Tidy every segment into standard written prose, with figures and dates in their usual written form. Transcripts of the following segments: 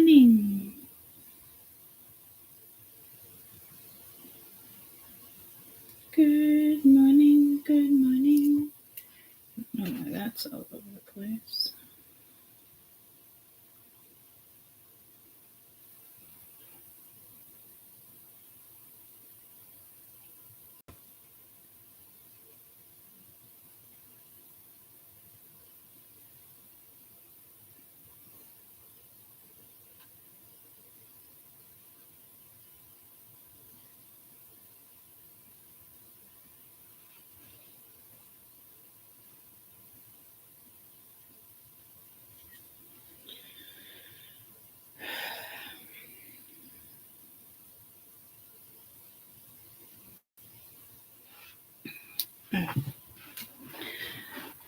morning. Good morning, good morning. Oh, that's all over the place.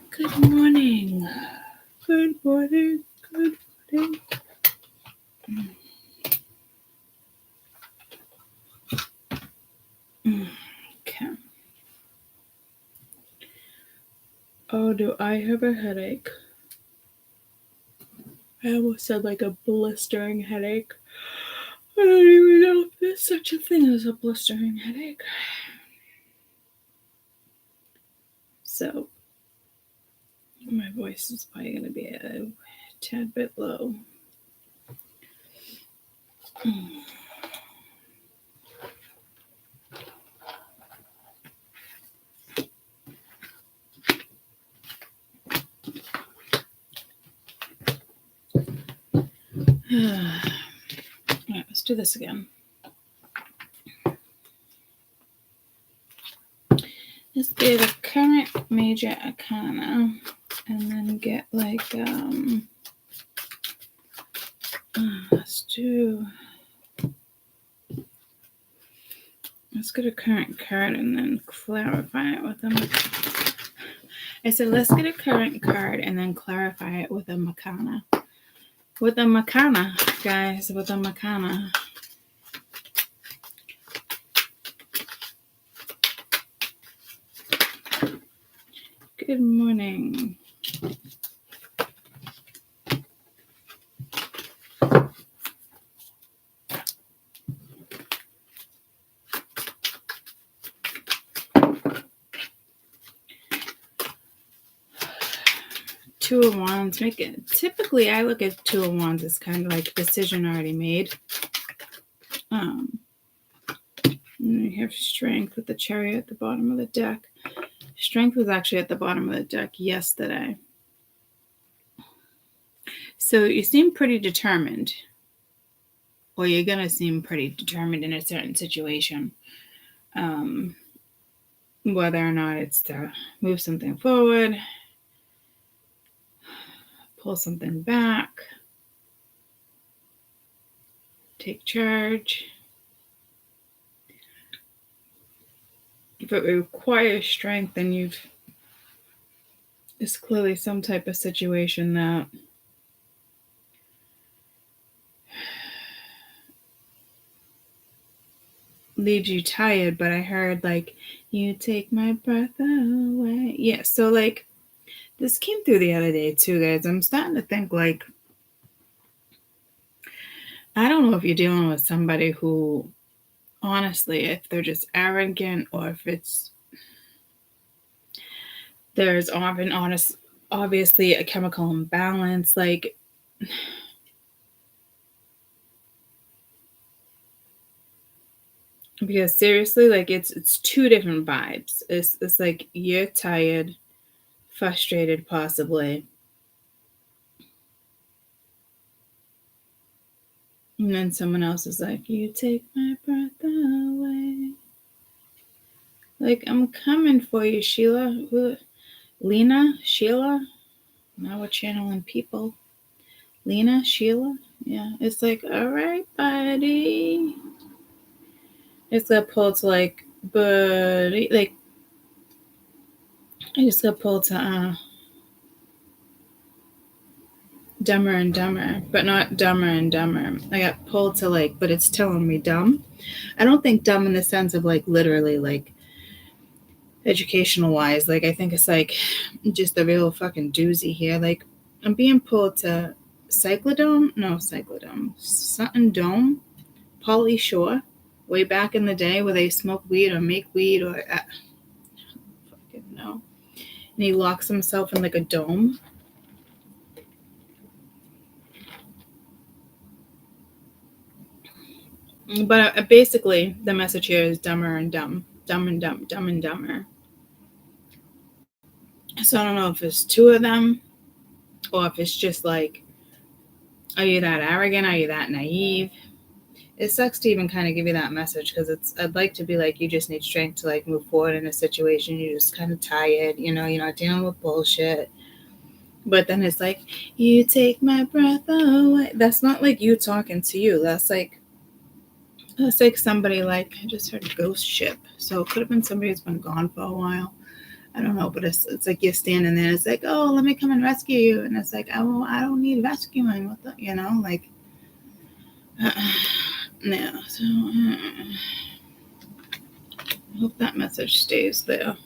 Good morning. Good morning. Good morning. Okay. Oh, do I have a headache? I almost said like a blistering headache. I don't even know if there's such a thing as a blistering headache. So, my voice is probably going to be a tad bit low. Alright, let's do this again. Let's get a current major arcana and then get like let's get a current card and then clarify it with them. I said let's get a current card and then clarify it with a Makana. With a Makana, guys, with a Makana. Good morning. Two of Wands. Typically, I look at Two of Wands as kind of like a decision already made. And you have Strength with the Chariot at the bottom of the deck. Strength was actually at the bottom of the deck yesterday. So you seem pretty determined. Or you're going to seem pretty determined in a certain situation. Whether or not it's to move something forward, pull something back, take charge. If it requires strength, then it's clearly some type of situation that leaves you tired. But I heard like, you take my breath away. Yeah, so like this came through the other day too, guys. I'm starting to think like, I don't know if you're dealing with somebody who, honestly, if they're just arrogant or if there's often obviously a chemical imbalance. Like, because seriously, like it's two different vibes. It's like you're tired, frustrated, possibly. And then someone else is like, you take my breath away. Like, I'm coming for you, Sheila. Lena? Sheila? Now we're channeling people. Lena? Sheila? Yeah. It's like, all right, buddy. It's got pulled to like, buddy. Like, I just got pulled to Dumber and Dumber, but not Dumber and Dumber. I got pulled to like, but it's telling me dumb. I don't think dumb in the sense of like literally like educational wise. Like I think it's like just a real fucking doozy here. Like I'm being pulled to Something Dome, Pauly Shore, way back in the day where they smoke weed or make weed or fucking no. And he locks himself in like a dome. But basically, the message here is dumber and dumb, dumb and dumb, dumb and dumber. So I don't know if it's two of them, or if it's just like, are you that arrogant? Are you that naive? It sucks to even kind of give you that message because I'd like to be like, you just need strength to like move forward in a situation. You're just kind of tired, you're not dealing with bullshit. But then it's like, you take my breath away. That's not like you talking to you. That's like somebody like, I just heard ghost ship. So it could have been somebody who's been gone for a while. I don't know, but it's like you're standing there. It's like, oh, let me come and rescue you. And it's like, oh, I don't need rescuing. What the, like, no. So I hope that message stays there.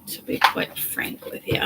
To be quite frank with you.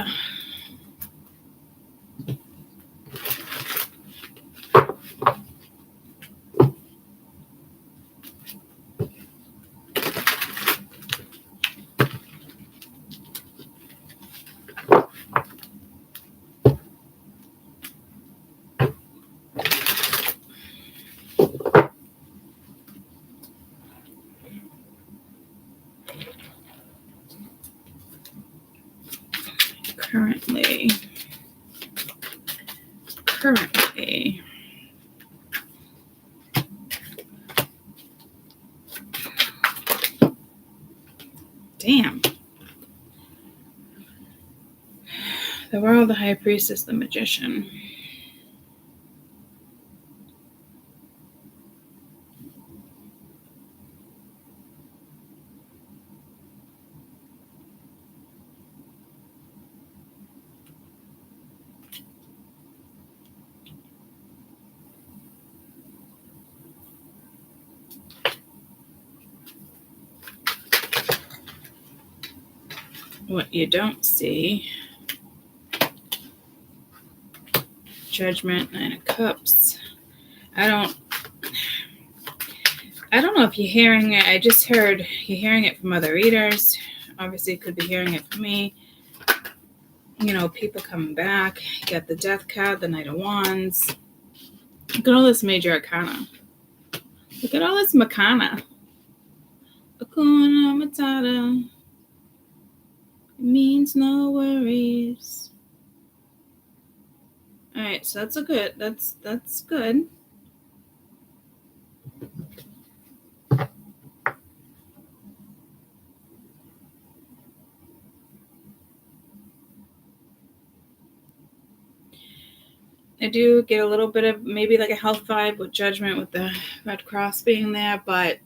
Currently, damn. The world, the high priestess, the magician. What you don't see. Judgment, 9 of Cups. I don't know if you're hearing it. I just heard you're hearing it from other readers. Obviously, you could be hearing it from me. People coming back. You got the Death card, the Knight of Wands. Look at all this major arcana. Look at all this Makana. Akuna Matata. It means no worries. All right, so that's good. That's good. I do get a little bit of maybe like a health vibe with Judgment with the Red Cross being there, but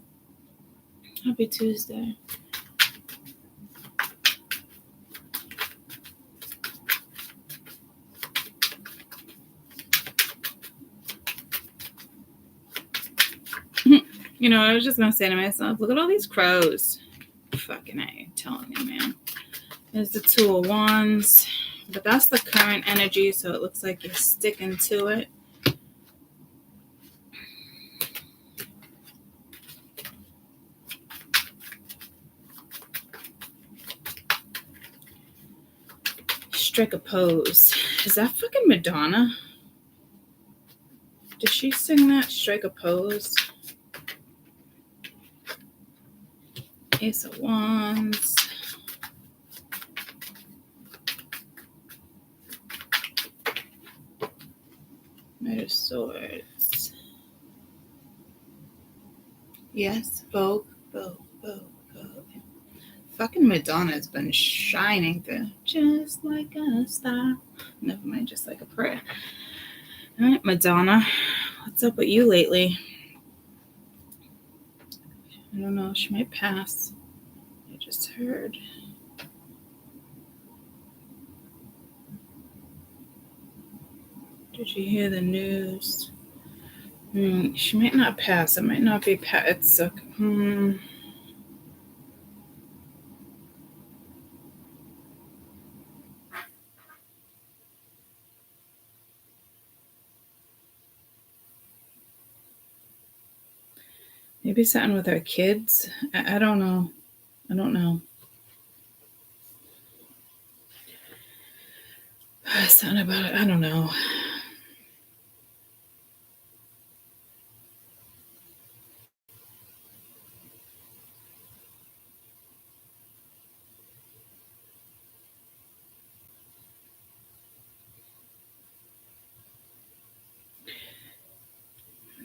happy Tuesday. I was just going to say to myself, look at all these crows. Fucking A, telling you, man. There's the Two of Wands. But that's the current energy, so it looks like you're sticking to it. Strike a pose. Is that fucking Madonna? Did she sing that? Strike a pose. Ace of Wands. Knight of Swords. Yes, Vogue. Fucking Madonna's been shining through just like a star. Never mind, just like a prayer. All right, Madonna, what's up with you lately? I don't know. She might pass. I just heard. Did you hear the news? She might not pass. It might not be pass. It's Maybe something with her kids. I don't know. I don't know. Something about it. I don't know.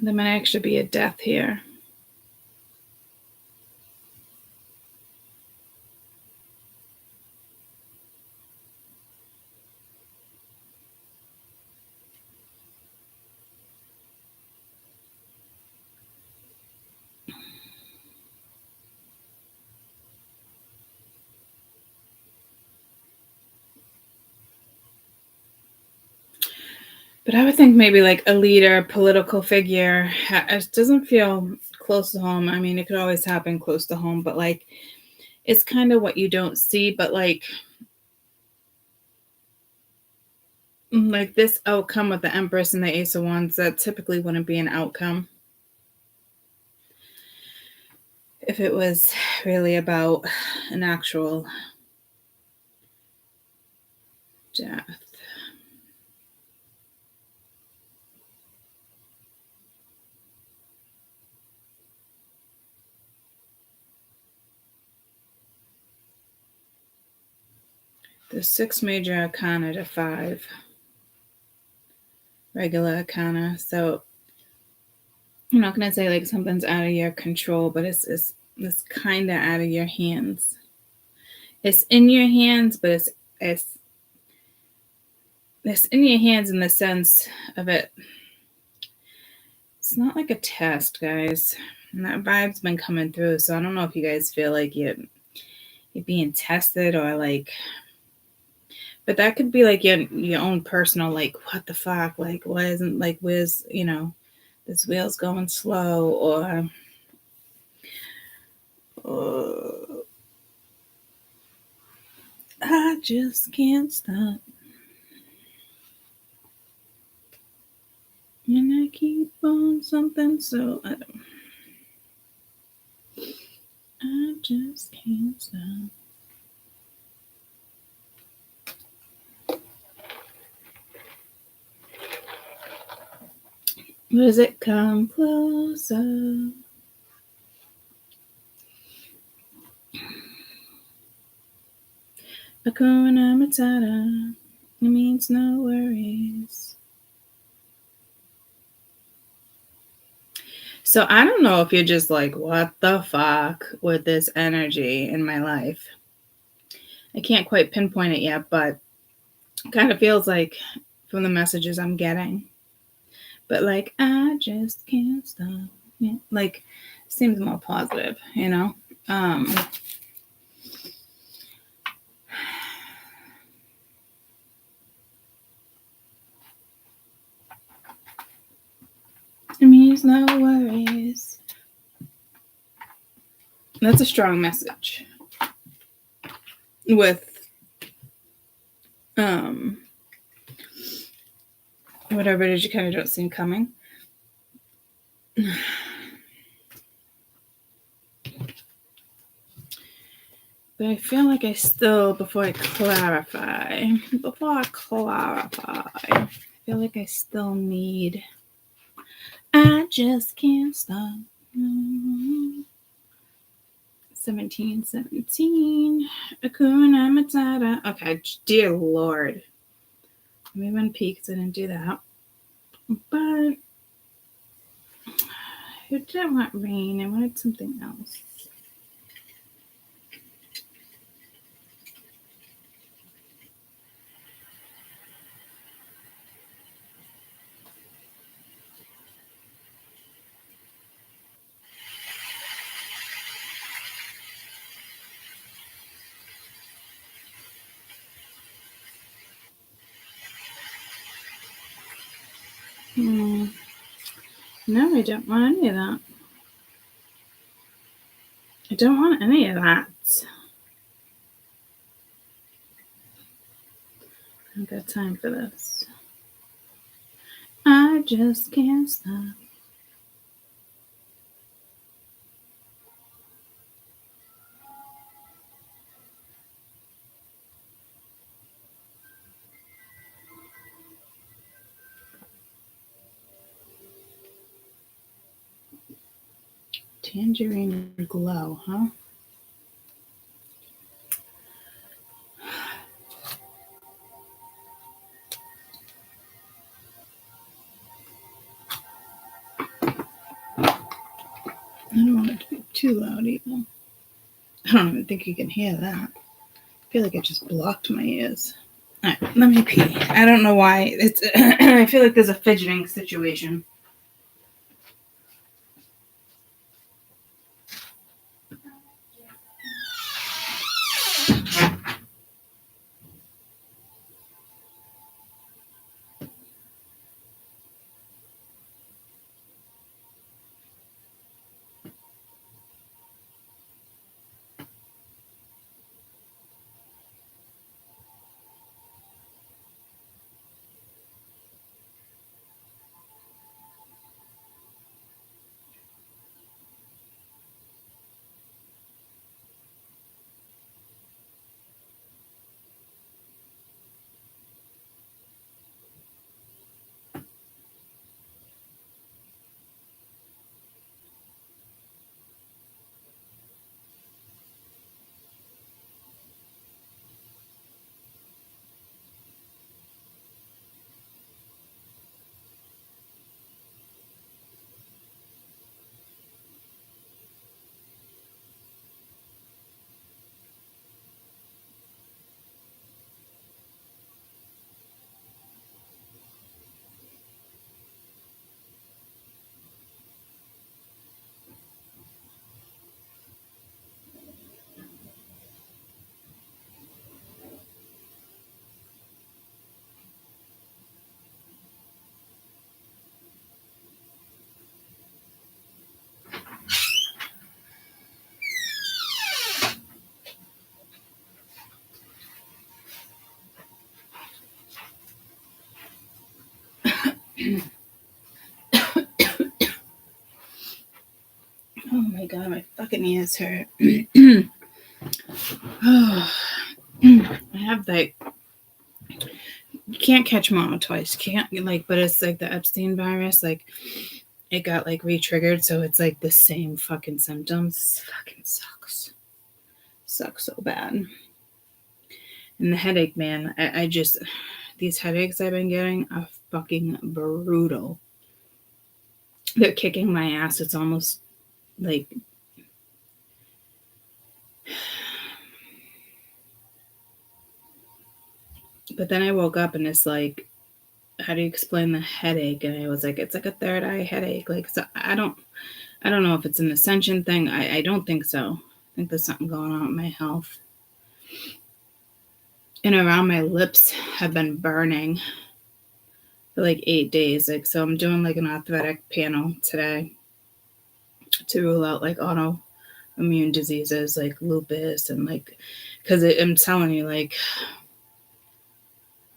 There might actually be a death here. But I would think maybe like a leader, political figure. It doesn't feel close to home. I mean, it could always happen close to home, but like it's kind of what you don't see. But like this outcome with the Empress and the Ace of Wands, that typically wouldn't be an outcome if it was really about an actual death. The 6 major arcana to 5 regular arcana. So I'm not gonna say like something's out of your control, but it's kind of out of your hands. It's in your hands, but it's in your hands in the sense of it. It's not like a test, guys. And that vibe's been coming through, so I don't know if you guys feel like you're being tested or like. But that could be like your own personal, like, what the fuck? Like, why isn't, like, where's, this wheel's going slow, or I just can't stop. And I keep on something, so I just can't stop. Does it come closer? Hakuna Matata, it means no worries. So I don't know if you're just like, what the fuck with this energy in my life. I can't quite pinpoint it yet, but it kind of feels like from the messages I'm getting. But like, I just can't stop. Yeah, like, seems more positive, It means no worries. That's a strong message. With whatever it is you kind of don't see coming. But I feel like I still, before I clarify, I feel like I still need, I just can't stop. 1717. Hakuna Matata. Okay, dear Lord. Maybe when peaks, I didn't do that. But who didn't want rain? I wanted something else. No, I don't want any of that. I don't want any of that. I don't got time for this. I just can't stop. Tangerine glow, huh? I don't want it to be too loud either. I don't even think you can hear that. I feel like it just blocked my ears. All right, let me pee. I don't know why. It's. I feel like there's a fidgeting situation. Oh my god, my fucking ears hurt. I have like, you can't catch mono twice. Can't like, but it's like the Epstein virus. Like, it got like re-triggered, so it's like the same fucking symptoms. This fucking sucks so bad. And the headache, man. I just, these headaches I've been getting are fucking brutal. They're kicking my ass. It's almost like, but then I woke up and it's like, how do you explain the headache? And I was like, it's like a third eye headache. Like, so I don't know if it's an ascension thing. I don't think so. I think there's something going on with my health. And around my lips have been burning for like 8 days. Like, so I'm doing like an arthritic panel today to rule out like autoimmune diseases like lupus and like, because I'm telling you, like,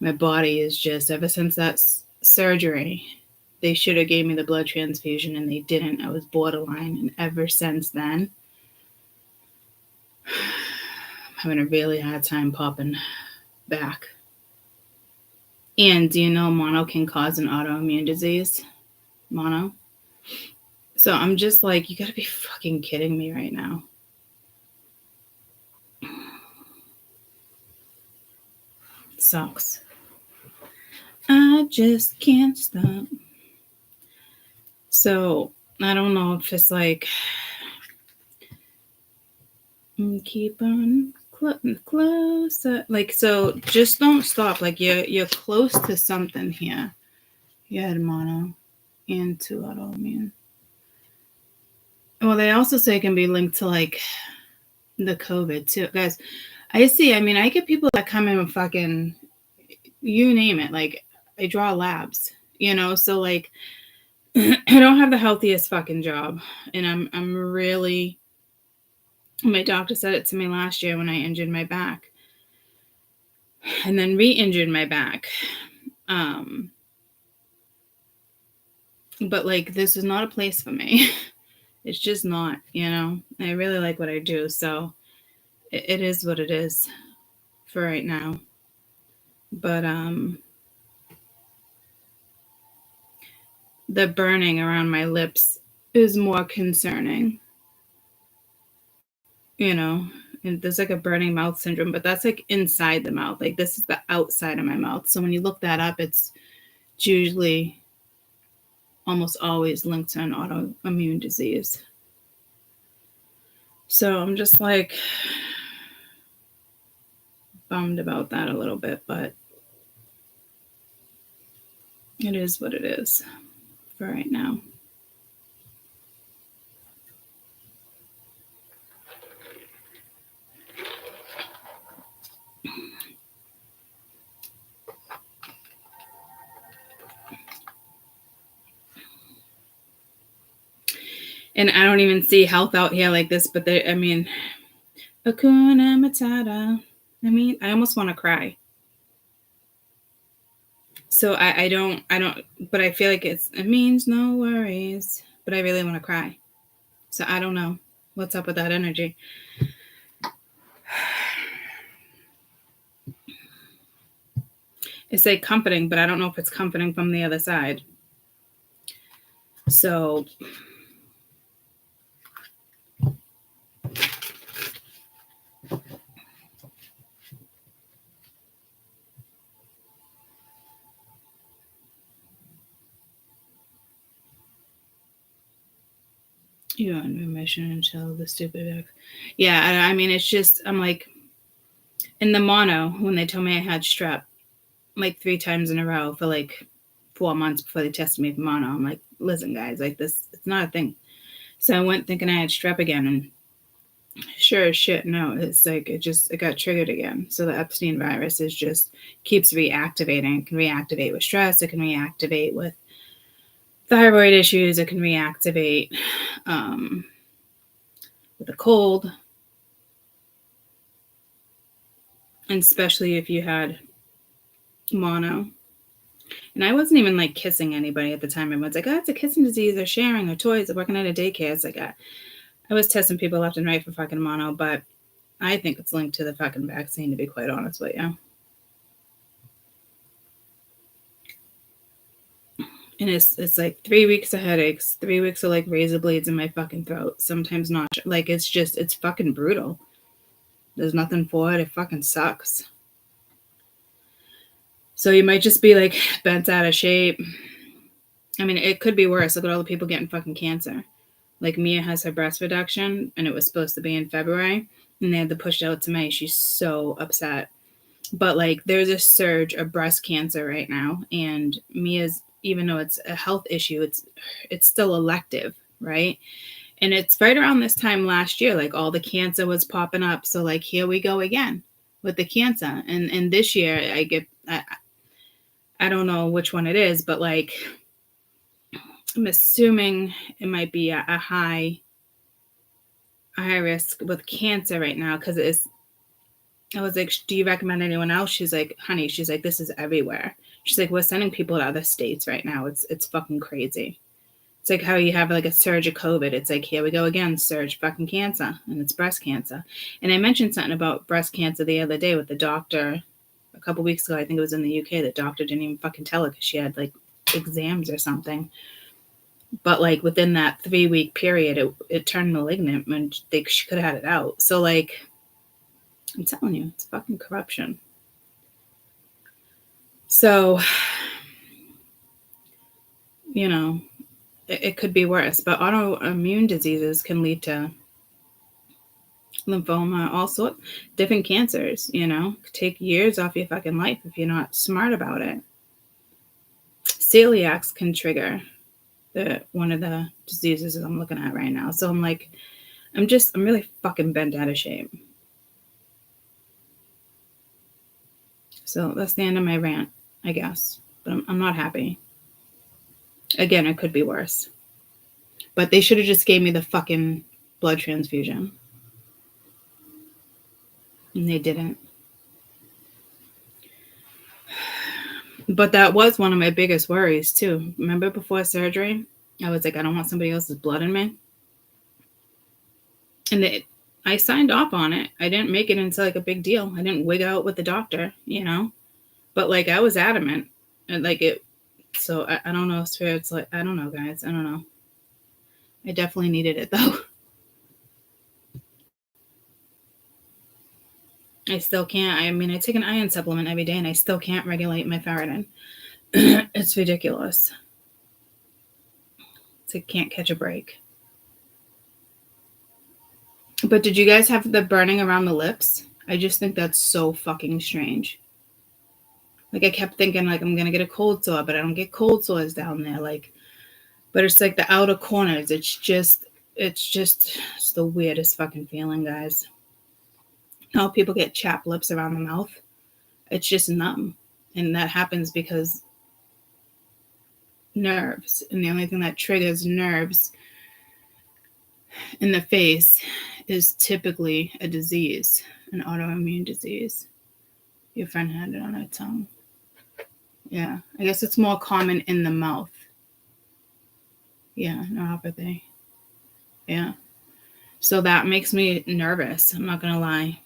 my body is just, ever since that surgery, they should have gave me the blood transfusion and they didn't. I was borderline, and ever since then, I'm having a really hard time popping back. And do you know mono can cause an autoimmune disease? Mono. So I'm just like, you gotta be fucking kidding me right now. It sucks. I just can't stop. So I don't know if it's like, keep on closer. Like, so just don't stop. Like, you're close to something here. You had mono and 2 autoimmune. Well, they also say it can be linked to like the COVID too, guys. I see. I mean, I get people that come in with fucking, you name it. Like, I draw labs, you know. So like, I don't have the healthiest fucking job, and I'm really. My doctor said it to me last year when I injured my back, and then re-injured my back. But like, this is not a place for me. It's just not, you know. I really like what I do, so it is what it is for right now. But the burning around my lips is more concerning. you know, and there's like a burning mouth syndrome, but that's like inside the mouth. Like this is the outside of my mouth. So when you look that up, it's usually almost always linked to an autoimmune disease. So I'm just like bummed about that a little bit, but it is what it is for right now. And I don't even see health out here like this, but I mean, Hakuna Matata. I mean, I almost want to cry. So I don't, but I feel like it means no worries, but I really want to cry. So I don't know what's up with that energy. It's like comforting, but I don't know if it's comforting from the other side. So you're on remission until the stupid. Yeah, I mean, it's just, I'm like, in the mono, when they told me I had strep, like 3 times in a row for like 4 months before they tested me for mono, I'm like, listen, guys, like this, it's not a thing. So I went thinking I had strep again, and sure as shit, no, it's like it got triggered again. So the Epstein virus is just keeps reactivating. It can reactivate with stress. It can reactivate with thyroid issues. It can reactivate with a cold, and especially if you had mono. And I wasn't even like kissing anybody at the time. Everyone's like, oh, it's a kissing disease, or sharing, or toys, or working at a daycare. It's like I was testing people left and right for fucking mono, but I think it's linked to the fucking vaccine, to be quite honest with you. And it's like 3 weeks of headaches, 3 weeks of like razor blades in my fucking throat. Sometimes not. Like it's fucking brutal. There's nothing for it. It fucking sucks. So you might just be like bent out of shape. I mean, it could be worse. Look at all the people getting fucking cancer. Like Mia has her breast reduction, and it was supposed to be in February, and they had to push it out to May. She's so upset. But like, there's a surge of breast cancer right now, and Mia's, even though it's a health issue, it's still elective, right? And it's right around this time last year, like all the cancer was popping up. So like, here we go again with the cancer. And this year I don't know which one it is, but like, I'm assuming it might be a high risk with cancer right now, because I was like, do you recommend anyone else? She's like, honey, she's like, this is everywhere. She's like, we're sending people to other states right now. It's fucking crazy. It's like how you have like a surge of COVID. It's like, here we go again, surge fucking cancer, and it's breast cancer. And I mentioned something about breast cancer the other day with the doctor a couple weeks ago. I think it was in the UK. The doctor didn't even fucking tell her because she had like exams or something. But like within that 3-week period, it turned malignant, and she could have had it out. So like, I'm telling you, it's fucking corruption. So, you know, it could be worse. But autoimmune diseases can lead to lymphoma, all sorts, different cancers, you know, could take years off your fucking life if you're not smart about it. Celiacs can trigger one of the diseases I'm looking at right now. So I'm like, I'm really fucking bent out of shape. So that's the end of my rant, I guess. But I'm not happy. Again, it could be worse. But they should have just gave me the fucking blood transfusion. And they didn't. But that was one of my biggest worries too. Remember before surgery, I was like, I don't want somebody else's blood in me. And I signed off on it. I didn't make it into like a big deal. I didn't wig out with the doctor, you know. But like, I was adamant, and like it. So I don't know if it's like, I don't know, guys. I don't know. I definitely needed it though. I still can't. I mean, I take an iron supplement every day and I still can't regulate my ferritin. It's ridiculous. It's like can't catch a break. But did you guys have the burning around the lips? I just think that's so fucking strange. Like I kept thinking like I'm gonna get a cold sore, but I don't get cold sores down there. Like, but it's like the outer corners. It's the weirdest fucking feeling, guys. How people get chapped lips around the mouth. It's just numb. And that happens because nerves. And the only thing that triggers nerves in the face is typically a disease, an autoimmune disease. Your friend had it on her tongue. Yeah, I guess it's more common in the mouth. Yeah, neuropathy. Yeah. So that makes me nervous. I'm not going to lie.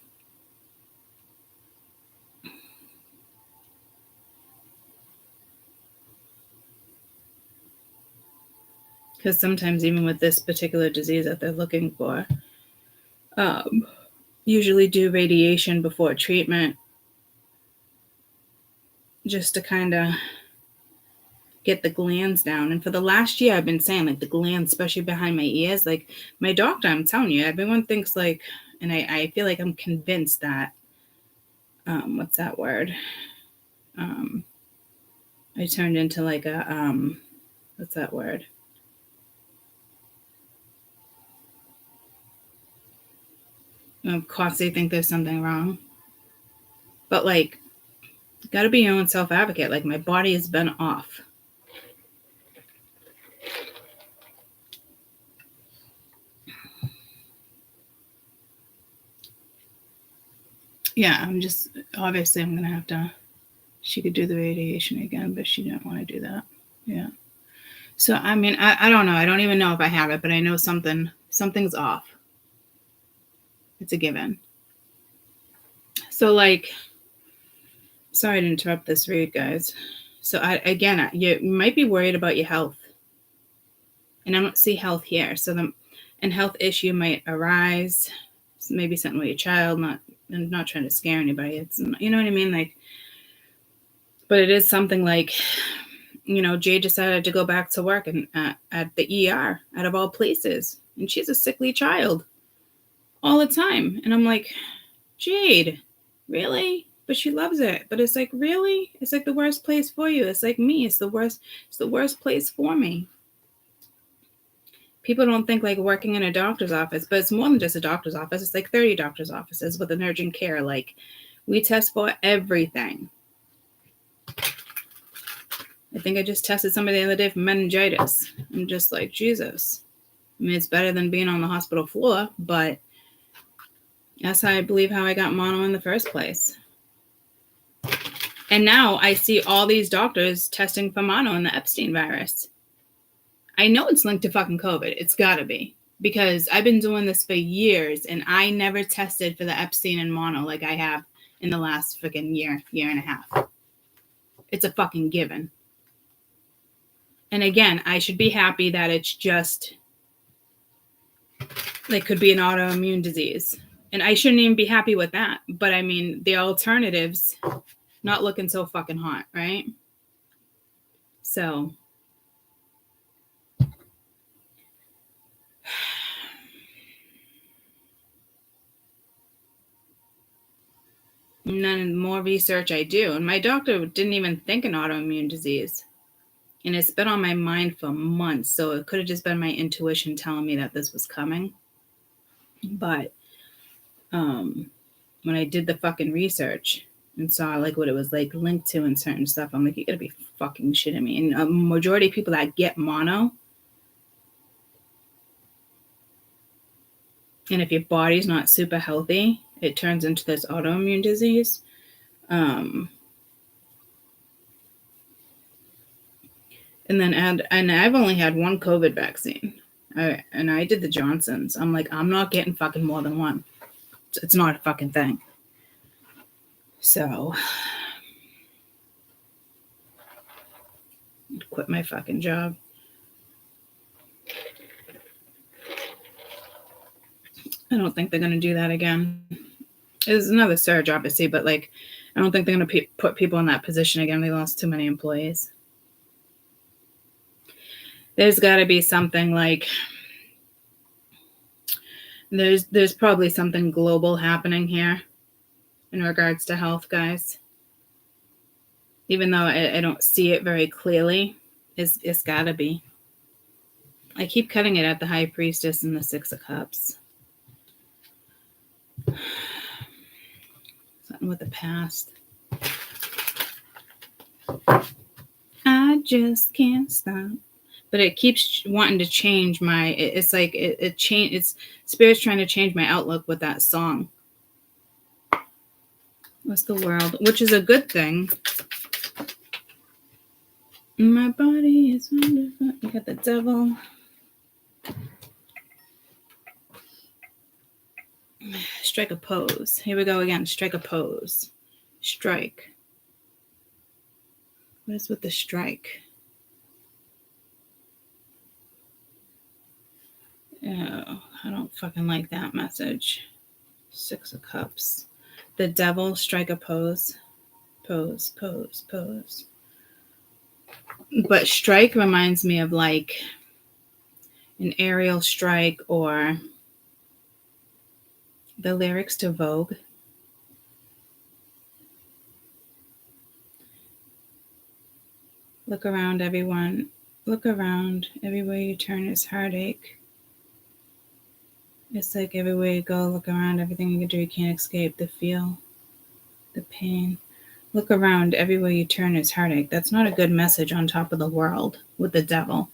Because sometimes even with this particular disease that they're looking for, usually do radiation before treatment just to kind of get the glands down. And for the last year, I've been saying like the glands, especially behind my ears, like my doctor, I'm telling you, everyone thinks like, and I feel like I'm convinced that, what's that word? I turned into like a, what's that word? Of course, they think there's something wrong. But like, you gotta be your own self advocate. Like, my body has been off. Yeah, I'm just, obviously, I'm gonna have to, she could do the radiation again, but she didn't want to do that. Yeah. So, I mean, I don't know. I don't even know if I have it, but I know something's off. It's a given. So, like, sorry to interrupt this read, guys. So, you might be worried about your health. And I don't see health here. So, and health issue might arise. Maybe something with your child. I'm not trying to scare anybody. It's, you know what I mean? Like, but it is something like, you know, Jade decided to go back to work and at the ER out of all places. And she's a sickly child all the time. And I'm like, Jade, really? But she loves it. But it's like, really? It's like the worst place for you. It's like me. It's the worst place for me. People don't think like working in a doctor's office, but it's more than just a doctor's office. It's like 30 doctor's offices with an urgent care. Like, we test for everything. I think I just tested somebody the other day for meningitis. I'm just like, Jesus. I mean, it's better than being on the hospital floor, but that's how I believe how I got mono in the first place. And now I see all these doctors testing for mono and the Epstein virus. I know it's linked to fucking COVID. It's gotta be. Because I've been doing this for years and I never tested for the Epstein and mono like I have in the last freaking year and a half. It's a fucking given. And again, I should be happy that it's just, like, could be an autoimmune disease. And I shouldn't even be happy with that. But I mean, the alternatives, not looking so fucking hot, right? So, none more research I do. And my doctor didn't even think an autoimmune disease. And it's been on my mind for months. So it could have just been my intuition telling me that this was coming. But when I did the fucking research and saw like what it was like linked to and certain stuff, I'm like, you gotta be fucking shitting me. And a majority of people that get mono, and if your body's not super healthy, it turns into this autoimmune disease. And I've only had one COVID vaccine. And I did the Johnsons. I'm like, I'm not getting fucking more than one. It's not a fucking thing. So, quit my fucking job. I don't think they're going to do that again. There's another surge, obviously, but like, I don't think they're going to put people in that position again. They lost too many employees. There's got to be something like, there's probably something global happening here in regards to health, guys. Even though I don't see it very clearly, it's got to be. I keep cutting it at the High Priestess and the Six of Cups. Something with the past. I just can't stop. But it keeps wanting to change my. It's like it change. It's Spirit's trying to change my outlook with that song. What's the world? Which is a good thing. My body is wonderful. You got the devil. Strike a pose. Here we go again. Strike a pose. Strike. What is with the strike? Oh, I don't fucking like that message. Six of Cups. The devil, strike a pose. Pose, pose, pose. But strike reminds me of like an aerial strike or the lyrics to Vogue. Look around, everyone. Look around. Everywhere you turn is heartache. It's like everywhere you go, look around. Everything you can do, you can't escape the feel, the pain. Look around. Everywhere you turn is heartache. That's not a good message on top of the world with the devil.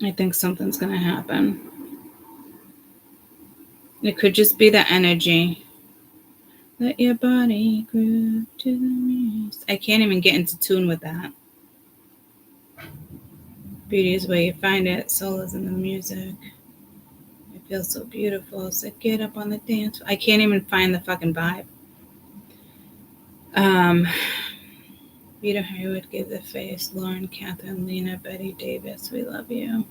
I think something's going to happen. It could just be the energy. Let your body groove to the music. I can't even get into tune with that. Beauty is where you find it. Soul is in the music. It feels so beautiful. So get up on the dance. I can't even find the fucking vibe. Vita Haywood, Give the Face, Lauren, Catherine, Lena, Betty Davis, we love you.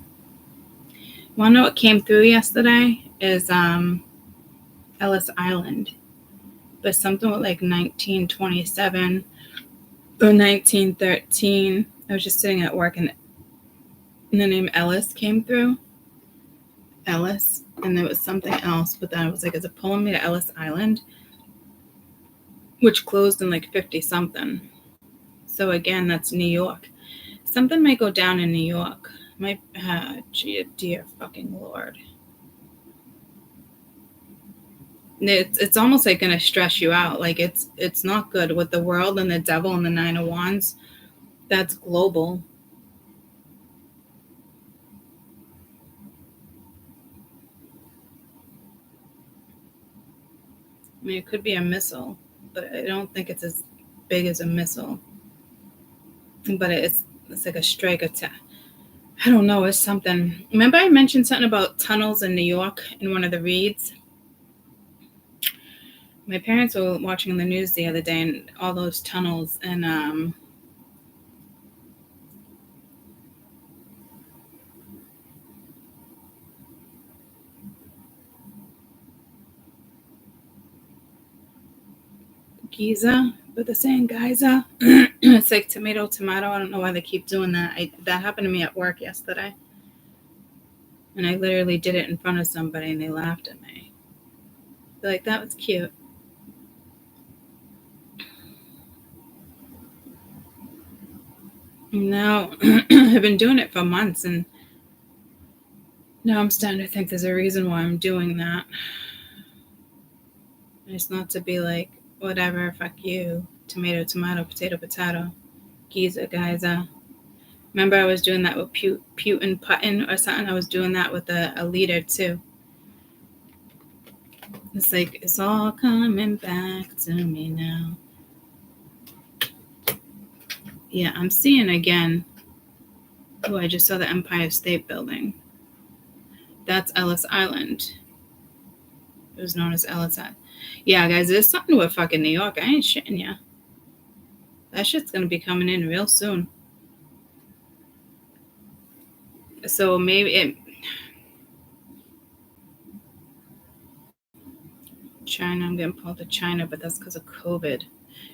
Want to know what came through yesterday? Is Ellis Island. But something with like 1927 or 1913. I was just sitting at work and the name Ellis came through. Ellis. And there was something else. But then I was like, is it pulling me to Ellis Island? Which closed in like 50 something. So again, that's New York. Something might go down in New York. Dear fucking Lord. It's almost like going to stress you out. Like it's not good with the world and the devil and the Nine of Wands. That's global. I mean, it could be a missile, but I don't think it's as big as a missile. But it's like a strike attack. I don't know. It's something. Remember I mentioned something about tunnels in New York in one of the reads? My parents were watching the news the other day and all those tunnels and Giza, but they're saying Giza. It's like tomato. I don't know why they keep doing that. That happened to me at work yesterday. And I literally did it in front of somebody and they laughed at me. They're like, that was cute. Now, I've been doing it for months and now I'm starting to think there's a reason why I'm doing that. It's not to be like, whatever, fuck you. Tomato, potato. Giza. Remember I was doing that with Putin or something? I was doing that with a leader too. It's like, it's all coming back to me now. Yeah, I'm seeing again. Oh, I just saw the Empire State Building. That's Ellis Island. It was known as Ellis Island. Yeah, guys, there's something with fucking New York. I ain't shitting ya. That shit's gonna be coming in real soon. So maybe China, I'm getting pulled to China, but that's because of COVID.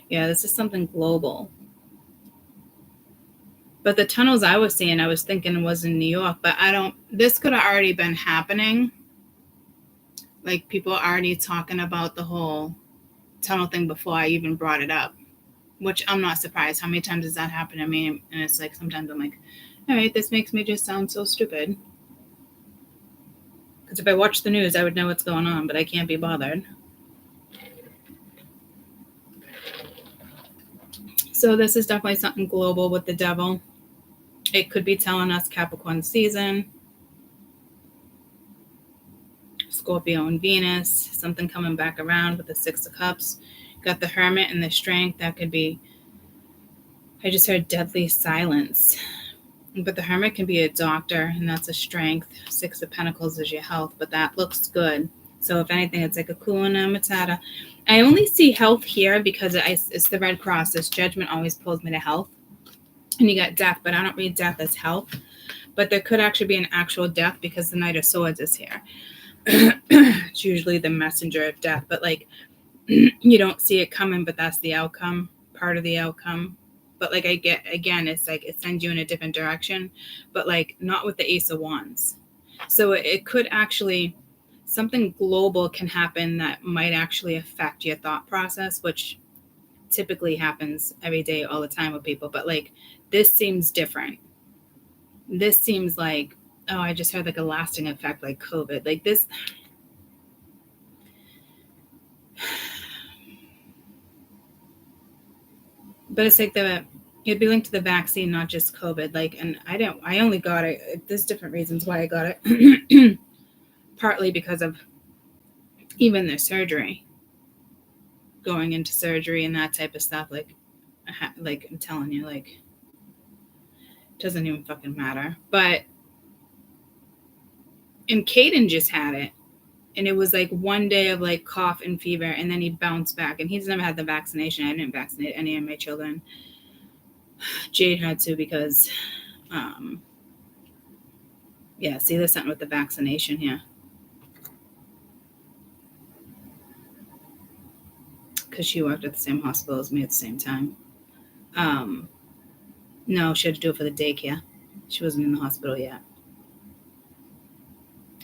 Yeah, this is something global. But the tunnels I was seeing, I was thinking was in New York, but this could have already been happening. Like people are already talking about the whole tunnel thing before I even brought it up, which I'm not surprised. How many times does that happen to me? And it's like, sometimes I'm like, all right, this makes me just sound so stupid. Because if I watch the news, I would know what's going on, but I can't be bothered. So this is definitely something global with the devil. It could be telling us Capricorn season, Scorpio and Venus, something coming back around with the Six of Cups. Got the Hermit and the Strength. That could be, I just heard deadly silence. But the Hermit can be a doctor, and that's a strength. Six of Pentacles is your health, but that looks good. So if anything, it's like a Kuna Matata. I only see health here because it's the Red Cross. This Judgment always pulls me to health. And you got death, but I don't read death as health. But there could actually be an actual death because the Knight of Swords is here. It's usually the messenger of death, but like you don't see it coming, but that's the outcome, part of the outcome. But like I get, again, it's like it sends you in a different direction, but like not with the Ace of Wands. So it could actually, something global can happen that might actually affect your thought process, which typically happens every day, all the time with people. But like this seems different. This seems like, oh, I just heard like a lasting effect, like COVID. Like this. But it's like it'd be linked to the vaccine, not just COVID. Like, and I only got it. There's different reasons why I got it. Partly because of even the surgery, going into surgery and that type of stuff. Like I'm telling you, like, it doesn't even fucking matter. But, and Caden just had it. And it was like one day of like cough and fever, and then he bounced back. And he's never had the vaccination. I didn't vaccinate any of my children. Jade had to because, yeah, see, there's something with the vaccination here. Because she worked at the same hospital as me at the same time. No, she had to do it for the daycare. She wasn't in the hospital yet.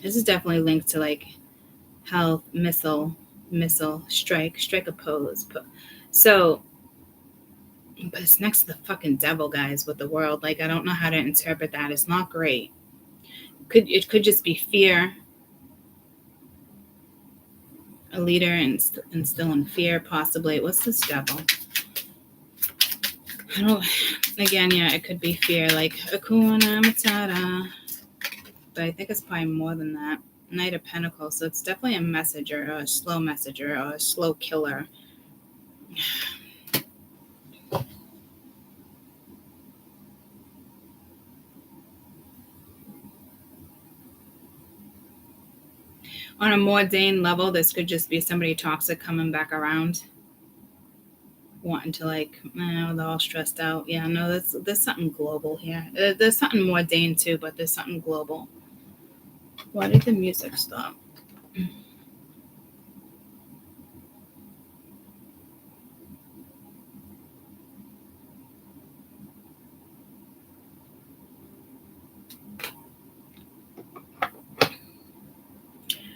This is definitely linked to like health, missile, strike, oppose. So, but it's next to the fucking devil, guys, with the world. Like, I don't know how to interpret that. It's not great. It could just be fear. A leader instilling fear, possibly. What's this devil? I don't. Again, yeah, it could be fear, like Hakuna Matata. But I think it's probably more than that. Knight of Pentacles. So it's definitely a messenger, or a slow messenger, or a slow killer. On a more mundane level, this could just be somebody toxic coming back around, wanting to like, they're all stressed out. Yeah, no, there's something global here. There's something more mundane too, but there's something global. Why did the music stop?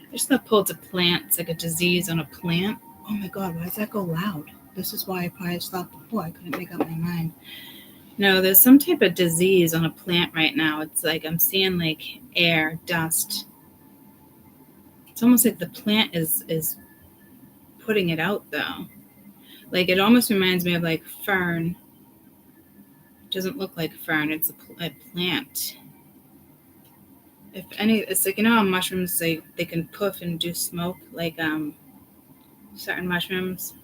I just got pulled to plant. It's like a disease on a plant. Oh my God, why does that go loud? This is why I probably stopped before. I couldn't make up my mind. No, there's some type of disease on a plant right now. It's like I'm seeing like air, dust. It's almost like the plant is putting it out though. Like it almost reminds me of like fern. It doesn't look like fern. It's a plant. If any, it's like, you know how mushrooms, they can puff and do smoke, like certain mushrooms.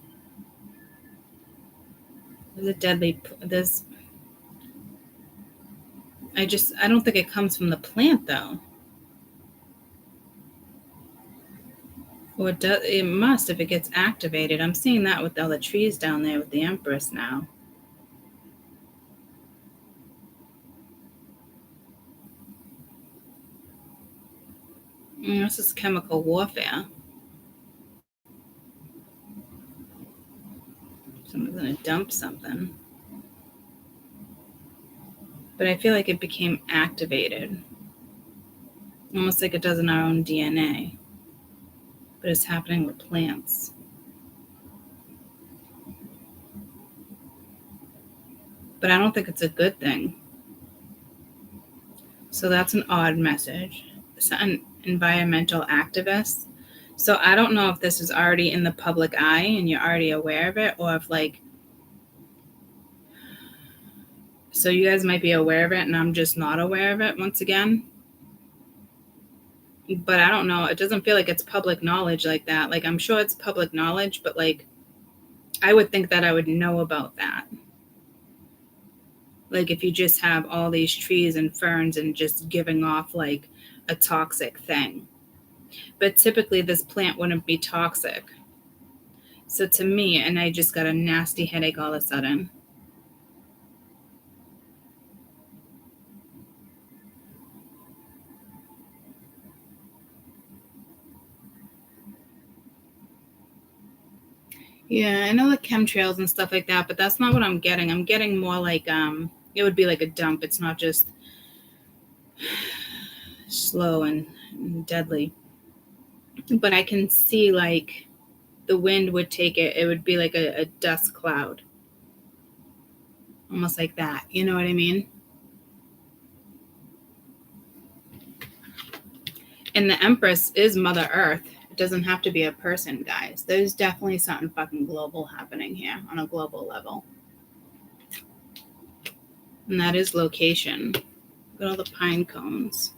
There's a deadly. I don't think it comes from the plant though. Or it must if it gets activated. I'm seeing that with all the trees down there with the Empress now. This is chemical warfare. Someone's gonna dump something. But I feel like it became activated. Almost like it does in our own DNA. But it's happening with plants. But I don't think it's a good thing. So that's an odd message. It's an environmental activist. So I don't know if this is already in the public eye and you're already aware of it, or if so you guys might be aware of it and I'm just not aware of it once again. But I don't know. It doesn't feel like it's public knowledge like that. Like, I'm sure it's public knowledge, but like, I would think that I would know about that. Like, if you just have all these trees and ferns and just giving off like a toxic thing. But typically this plant wouldn't be toxic. So to me, and I just got a nasty headache all of a sudden. Yeah, I know the chemtrails and stuff like that, but that's not what I'm getting. I'm getting more like it would be like a dump. It's not just slow and deadly. But I can see like the wind would take it. It would be like a dust cloud. Almost like that. You know what I mean? And the Empress is Mother Earth. It doesn't have to be a person, guys. There's definitely something fucking global happening here on a global level. And that is location. Look at all the pine cones.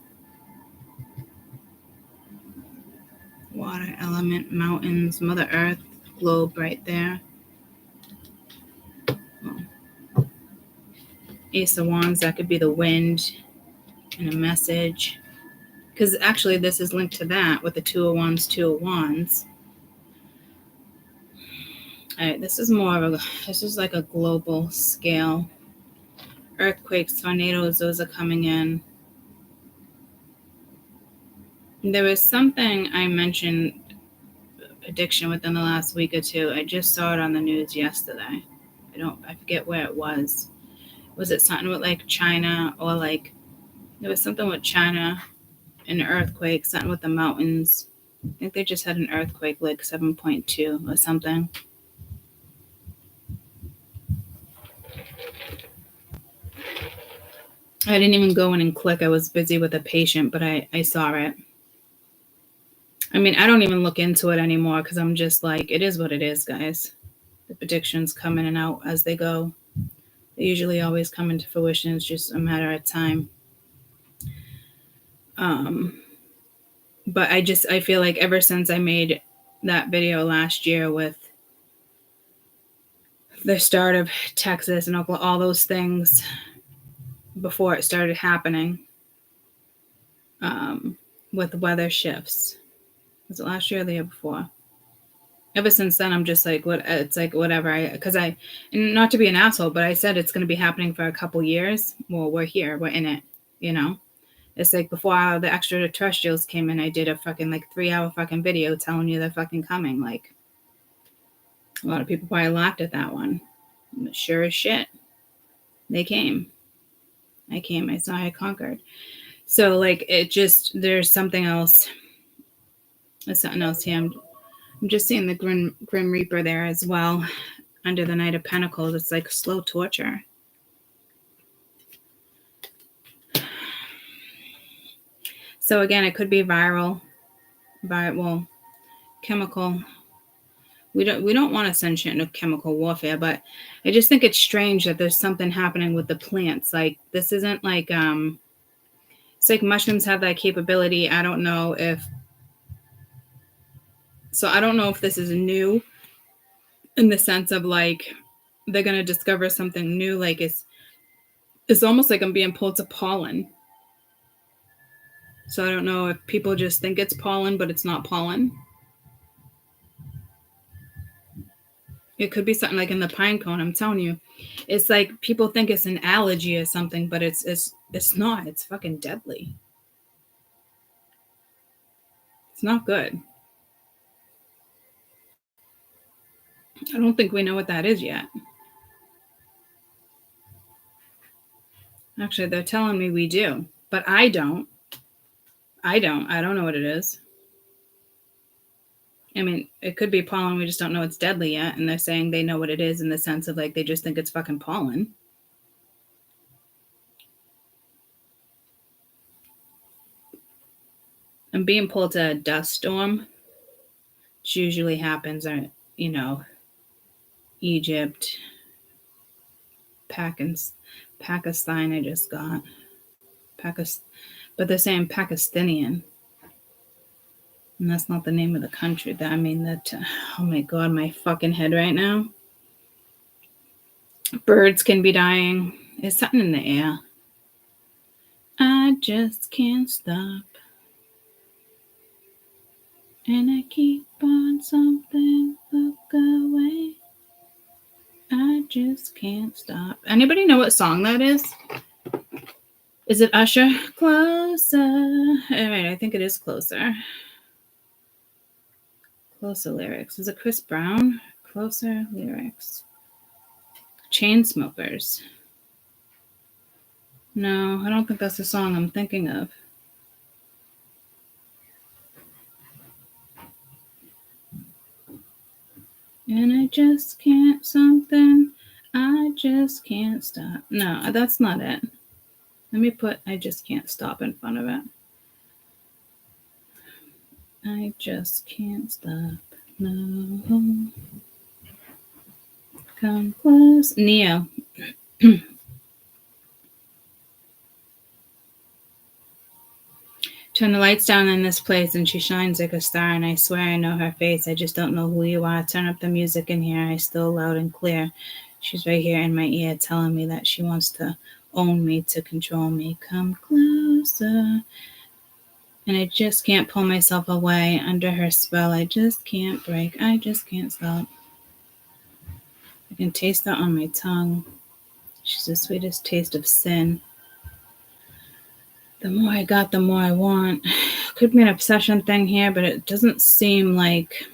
Water element, mountains, Mother Earth, globe right there. Oh. Ace of Wands, that could be the wind and a message. Because actually this is linked to that with the Two of Wands, Two of Wands. All right, this is like a global scale. Earthquakes, tornadoes, those are coming in. There was something I mentioned, prediction within the last week or two. I just saw it on the news yesterday. I forget where it was. Was it something with like China, or like there was something with China, an earthquake, something with the mountains. I think they just had an earthquake, like 7.2 or something. I didn't even go in and click. I was busy with a patient, but I saw it. I mean, I don't even look into it anymore because I'm just like, it is what it is, guys. The predictions come in and out as they go. They usually always come into fruition. It's just a matter of time. But I feel like ever since I made that video last year with the start of Texas and Oklahoma, all those things before it started happening, with weather shifts. Was it last year or the year before? Ever since then, I'm just like, what? It's like whatever. Because not to be an asshole, but I said it's going to be happening for a couple years. Well, we're here, we're in it. You know, it's like before the extraterrestrials came in, I did a fucking like 3-hour fucking video telling you they're fucking coming. Like, a lot of people probably laughed at that one. But sure as shit, they came. I came. I saw. I conquered. So like, it just, there's something else. There's something else here. I'm just seeing the Grim Reaper there as well, under the Knight of Pentacles. It's like slow torture. So again, it could be viral, chemical. We don't want to send shit into chemical warfare, but I just think it's strange that there's something happening with the plants. Like, this isn't like it's like mushrooms have that capability. I don't know if this is new in the sense of like they're gonna discover something new. Like, it's almost like I'm being pulled to pollen. So I don't know if people just think it's pollen, but it's not pollen. It could be something like in the pine cone. I'm telling you, it's like people think it's an allergy or something, but it's not. It's fucking deadly. It's not good. I don't think we know what that is yet. Actually, they're telling me we do, but I don't. I don't know what it is. I mean, it could be pollen. We just don't know it's deadly yet. And they're saying they know what it is in the sense of like they just think it's fucking pollen. I'm being pulled to a dust storm, which usually happens, you know, Egypt, Pakistan. I just got but they're saying Pakistanian, and that's not the name of the country. That I mean that. Oh my god, my fucking head right now. Birds can be dying. There's something in the air. I just can't stop, and I keep on something. Look away. I just can't stop. Anybody know what song that is? Is it Usher? Closer. All right, I think it is Closer. Closer lyrics. Is it Chris Brown? Closer lyrics. Chainsmokers. No, I don't think that's the song I'm thinking of. And I just can't something. I just can't stop. No, that's not it. Let me put I just can't stop in front of it. I just can't stop. No. Come close. Neo. Turn the lights down in this place and she shines like a star, and I swear I know her face. I just don't know who you are. Turn up the music in here. I still loud and clear. She's right here in my ear telling me that she wants to own me, to control me. Come closer. And I just can't pull myself away under her spell. I just can't break. I just can't stop. I can taste her on my tongue. She's the sweetest taste of sin. The more I got, the more I want. Could be an obsession thing here, but it doesn't seem like.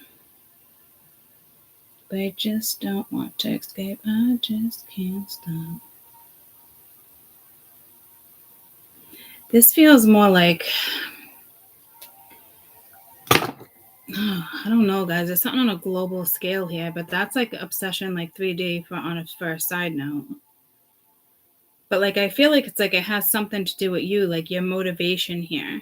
But I just don't want to escape. I just can't stop. This feels more like. Oh, I don't know, guys. It's something on a global scale here, but that's like obsession, like 3D for a side note. But like I feel like it's like it has something to do with you, like your motivation here.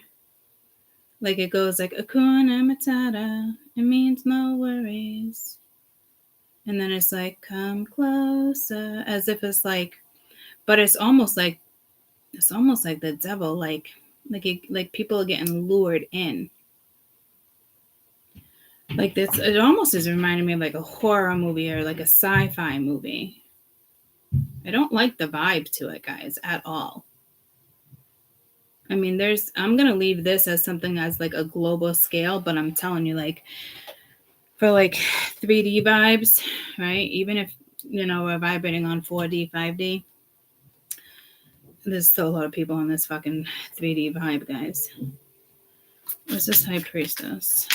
Like it goes like Akuna Matata. It means no worries. And then it's like come closer, as if it's like, but it's almost like the devil, like people are getting lured in. Like this, it almost is reminding me of like a horror movie or like a sci-fi movie. I don't like the vibe to it, guys, at all. I mean, I'm going to leave this as something as like a global scale, but I'm telling you, like, for like 3D vibes, right? Even if, we're vibrating on 4D, 5D, there's still a lot of people on this fucking 3D vibe, guys. What's this High Priestess?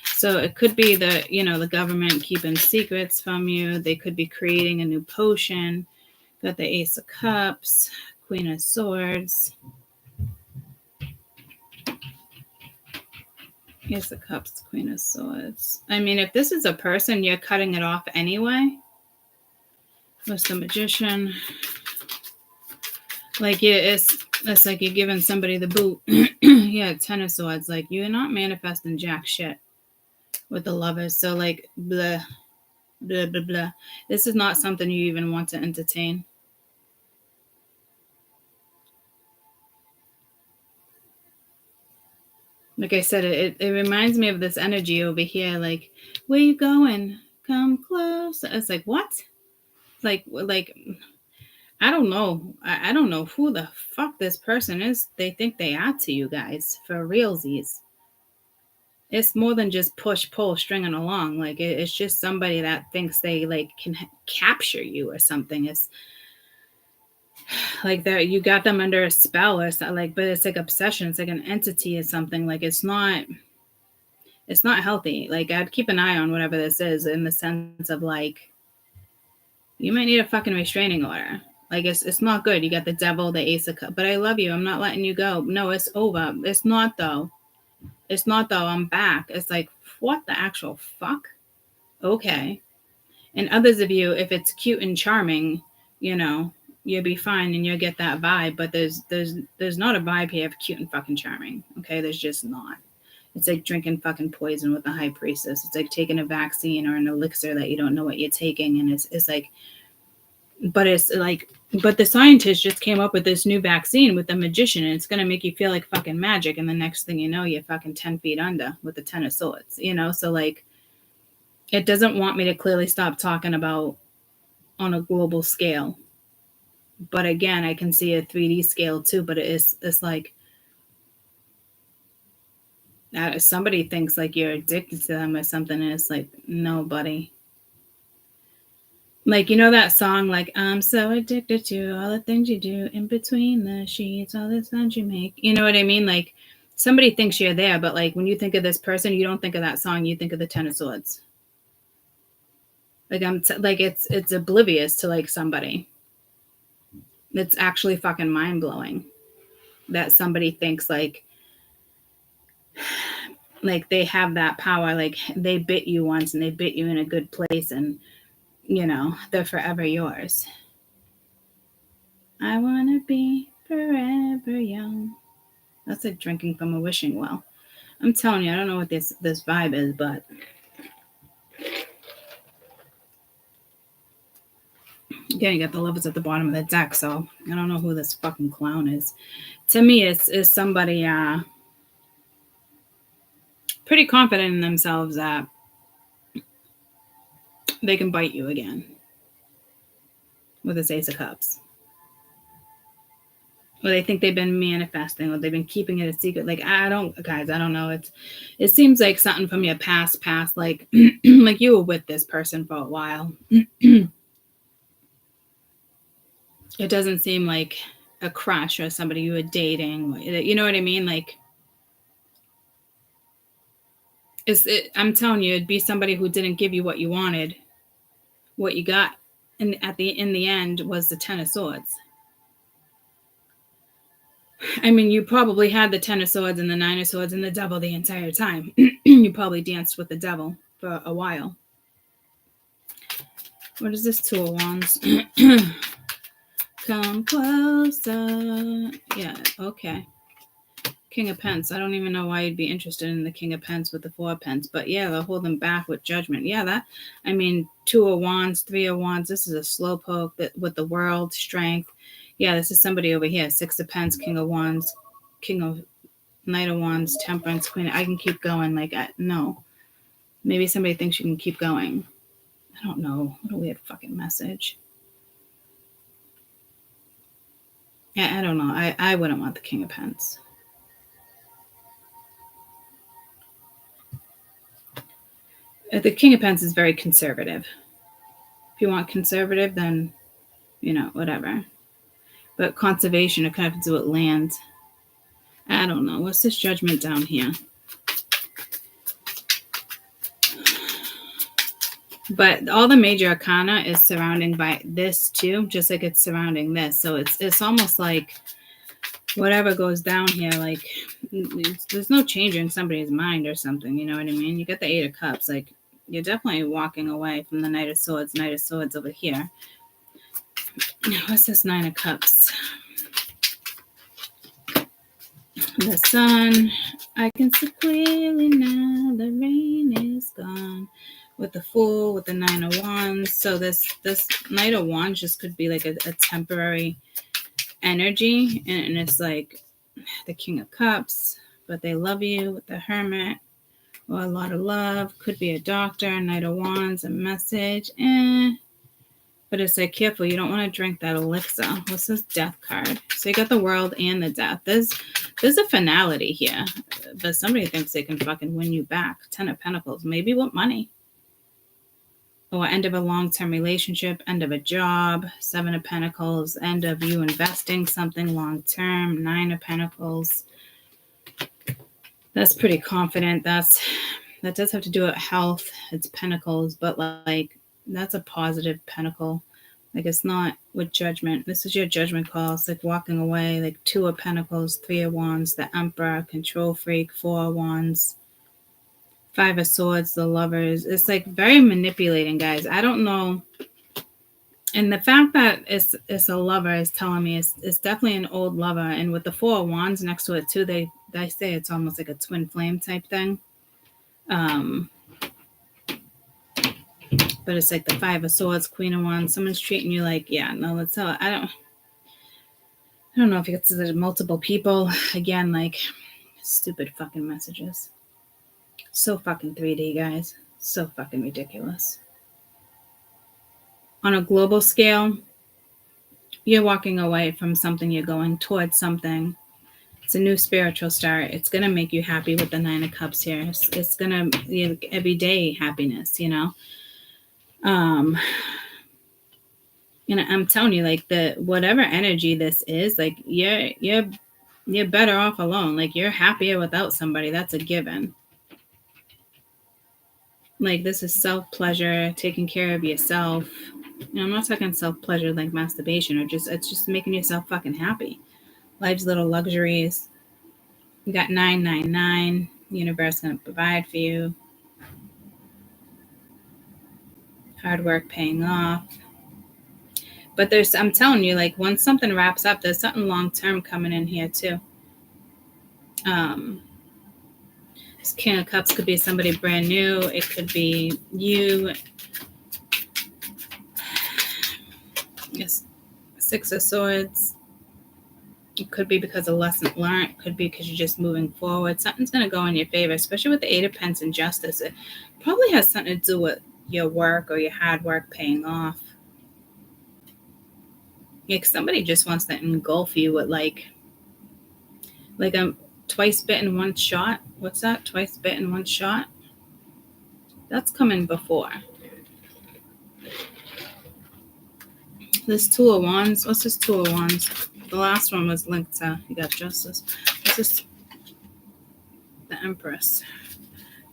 So it could be the government keeping secrets from you. They could be creating a new potion. Got the Ace of Cups, Queen of Swords. Ace of Cups, Queen of Swords. I mean, if this is a person, you're cutting it off anyway. What's the Magician? Like, it's like you're giving somebody the boot. Yeah, Ten of Swords. Like, you're not manifesting jack shit with the Lovers. So, like, blah, blah, blah, blah. This is not something you even want to entertain. Like I said, it reminds me of this energy over here. Like, where you going? Come close. It's like, what? Like, I don't know. I don't know who the fuck this person is. They think they are to you guys, for realsies. It's more than just push, pull, stringing along. Like, it's just somebody that thinks they, like, can capture you or something. It's like that you got them under a spell or something, like, but it's like obsession. It's like an entity or something. Like, it's not It's not healthy. Like, I'd keep an eye on whatever this is, in the sense of like, you might need a fucking restraining order. Like, it's not good. You got the devil, the ace of cups. But I love you. I'm not letting you go. No, it's over. It's not though. It's not though. I'm back. It's like, what the actual fuck? Okay. And others of you, if it's cute and charming, you know, you'll be fine and you'll get that vibe. But there's not a vibe here of cute and fucking charming. Okay, there's just not. It's like drinking fucking poison with the high priestess. It's like taking a vaccine or an elixir that you don't know what you're taking, and it's like, but it's like, but the scientists just came up with this new vaccine with the magician, and it's gonna make you feel like fucking magic, and the next thing you know, you're fucking 10 feet under with the 10 of swords. You know, so like, it doesn't want me to clearly stop talking about on a global scale. But again, I can see a 3D scale too, but it's like, somebody thinks like you're addicted to them or something, and it's like, no, buddy. Like, you know that song, like, I'm so addicted to all the things you do in between the sheets, all the sounds you make. You know what I mean? Like, somebody thinks you're there, but like, when you think of this person, you don't think of that song. You think of the 10 of swords. Like, like, it's oblivious to like somebody. It's actually fucking mind blowing that somebody thinks like they have that power. Like, they bit you once and they bit you in a good place, and you know, they're forever yours. I want to be forever young. That's like drinking from a wishing well. I'm telling you, I don't know what this vibe is, but again, you got the lovers at the bottom of the deck, so I don't know who this fucking clown is. To me, it's somebody pretty confident in themselves that they can bite you again with this Ace of Cups. Or they think they've been manifesting, or they've been keeping it a secret. Like, I don't know. It seems like something from your past, like, like you were with this person for a while. It doesn't seem like a crush or somebody you were dating. You know what I mean? Like, I'm telling you, it'd be somebody who didn't give you what you wanted. What you got in the end was the 10 of swords. I mean, you probably had the 10 of swords and the 9 of swords and the devil the entire time. You probably danced with the devil for a while. What is this? 2 of wands. Come closer. Yeah, okay. King of Pence. I don't even know why you'd be interested in the King of Pence with the 4 of Pence. But yeah, they'll hold them back with judgment. Yeah, 2 of wands, 3 of wands. This is a slow poke with the world, strength. Yeah, this is somebody over here. 6 of Pence, King of Wands, Knight of Wands, Temperance, Queen. I can keep going. Like, no. Maybe somebody thinks you can keep going. I don't know. What a weird fucking message. Yeah, I don't know. I wouldn't want the King of Pence. The King of Pence is very conservative. If you want conservative, then, you know, whatever. But conservation, it kind of have to do with land. I don't know. What's this judgment down here? But all the major arcana is surrounding by this too, just like it's surrounding this. So it's almost like whatever goes down here, like there's no changing somebody's mind or something. You know what I mean? You got the 8 of Cups. Like, you're definitely walking away from the Knight of Swords. Knight of Swords over here. What's this 9 of Cups? The sun. I can see clearly now. The rain is gone. With the Fool, with the 9 of Wands. So this Knight of Wands just could be like a temporary energy. And it's like the King of Cups. But they love you with the Hermit. Or a lot of love. Could be a doctor. Knight of Wands. A message. But it's like, careful, you don't want to drink that elixir. What's this Death card? So you got the World and the Death. There's a finality here. But somebody thinks they can fucking win you back. 10 of Pentacles. Maybe with money. Or end of a long-term relationship. End of a job. 7 of Pentacles. End of you investing something long-term. 9 of Pentacles. That's pretty confident. that does have to do with health. It's pentacles, but like that's a positive pentacle. Like it's not with judgment. This is your judgment call. It's like walking away, like Two of Pentacles, Three of Wands, the Emperor, Control Freak, Four of Wands, Five of Swords, the Lovers. It's like very manipulating, guys. I don't know. And the fact that it's a lover is telling me it's definitely an old lover. And with the Four of Wands next to it too, they say it's almost like a twin flame type thing. But it's like the Five of Swords, Queen of Wands. Someone's treating you like, yeah, no, let's tell it. I don't know if it's multiple people. Again, like stupid fucking messages. So fucking 3D, guys. So fucking ridiculous. On a global scale, you're walking away from something, you're going towards something. It's a new spiritual start. It's going to make you happy with the Nine of Cups here. It's going to be everyday happiness, you know? And I'm telling you, like, the whatever energy this is, like, you're better off alone. Like, you're happier without somebody. That's a given. Like, this is self-pleasure, taking care of yourself. You know, I'm not talking self-pleasure like masturbation, or it's just making yourself fucking happy. Life's little luxuries. You got 999. Universe gonna provide for you. Hard work paying off. But I'm telling you, like, once something wraps up, there's something long-term coming in here too. This King of Cups could be somebody brand new. It could be you. Yes, Six of Swords. It could be because of lesson learned. It could be because you're just moving forward. Something's going to go in your favor, especially with the Eight of Pentacles and Justice. It probably has something to do with your work or your hard work paying off. Like somebody just wants to engulf you with like a twice bitten, one shot. What's that? Twice bitten, one shot? That's coming before. This Two of Wands. What's this Two of Wands? The last one was linked to, you got Justice. What's this? The Empress.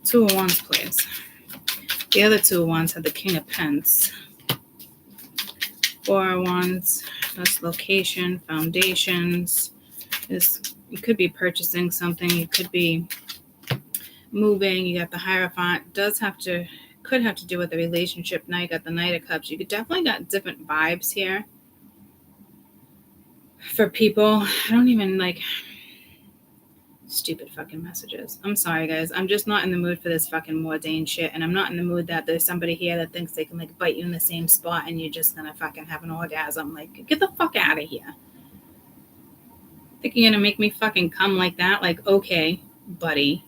Two of Wands, please. The other Two of Wands had the King of Pentacles. Four of Wands. That's location, foundations. You could be purchasing something. You could be moving. You got the Hierophant. Could have to do with the relationship. Now you got the Knight of Cups. You could definitely got different vibes here for people. I don't even like stupid fucking messages. I'm sorry, guys. I'm just not in the mood for this fucking Mordain shit, and I'm not in the mood that there's somebody here that thinks they can like bite you in the same spot and you're just gonna fucking have an orgasm. Like, get the fuck out of here. Think you're gonna make me fucking come like that? Like, okay, buddy.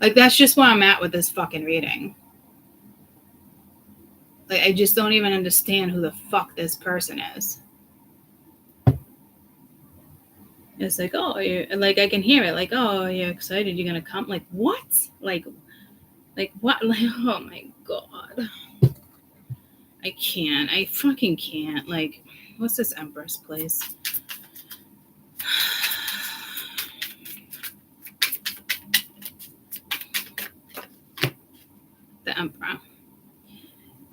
Like, that's just where I'm at with this fucking reading. Like, I just don't even understand who the fuck this person is. It's like, oh, like I can hear it. Like, oh, you're excited. You're gonna come. Like, what? Like what? Like, oh my god. I can't. I fucking can't. Like, what's this Empress place? The Emperor.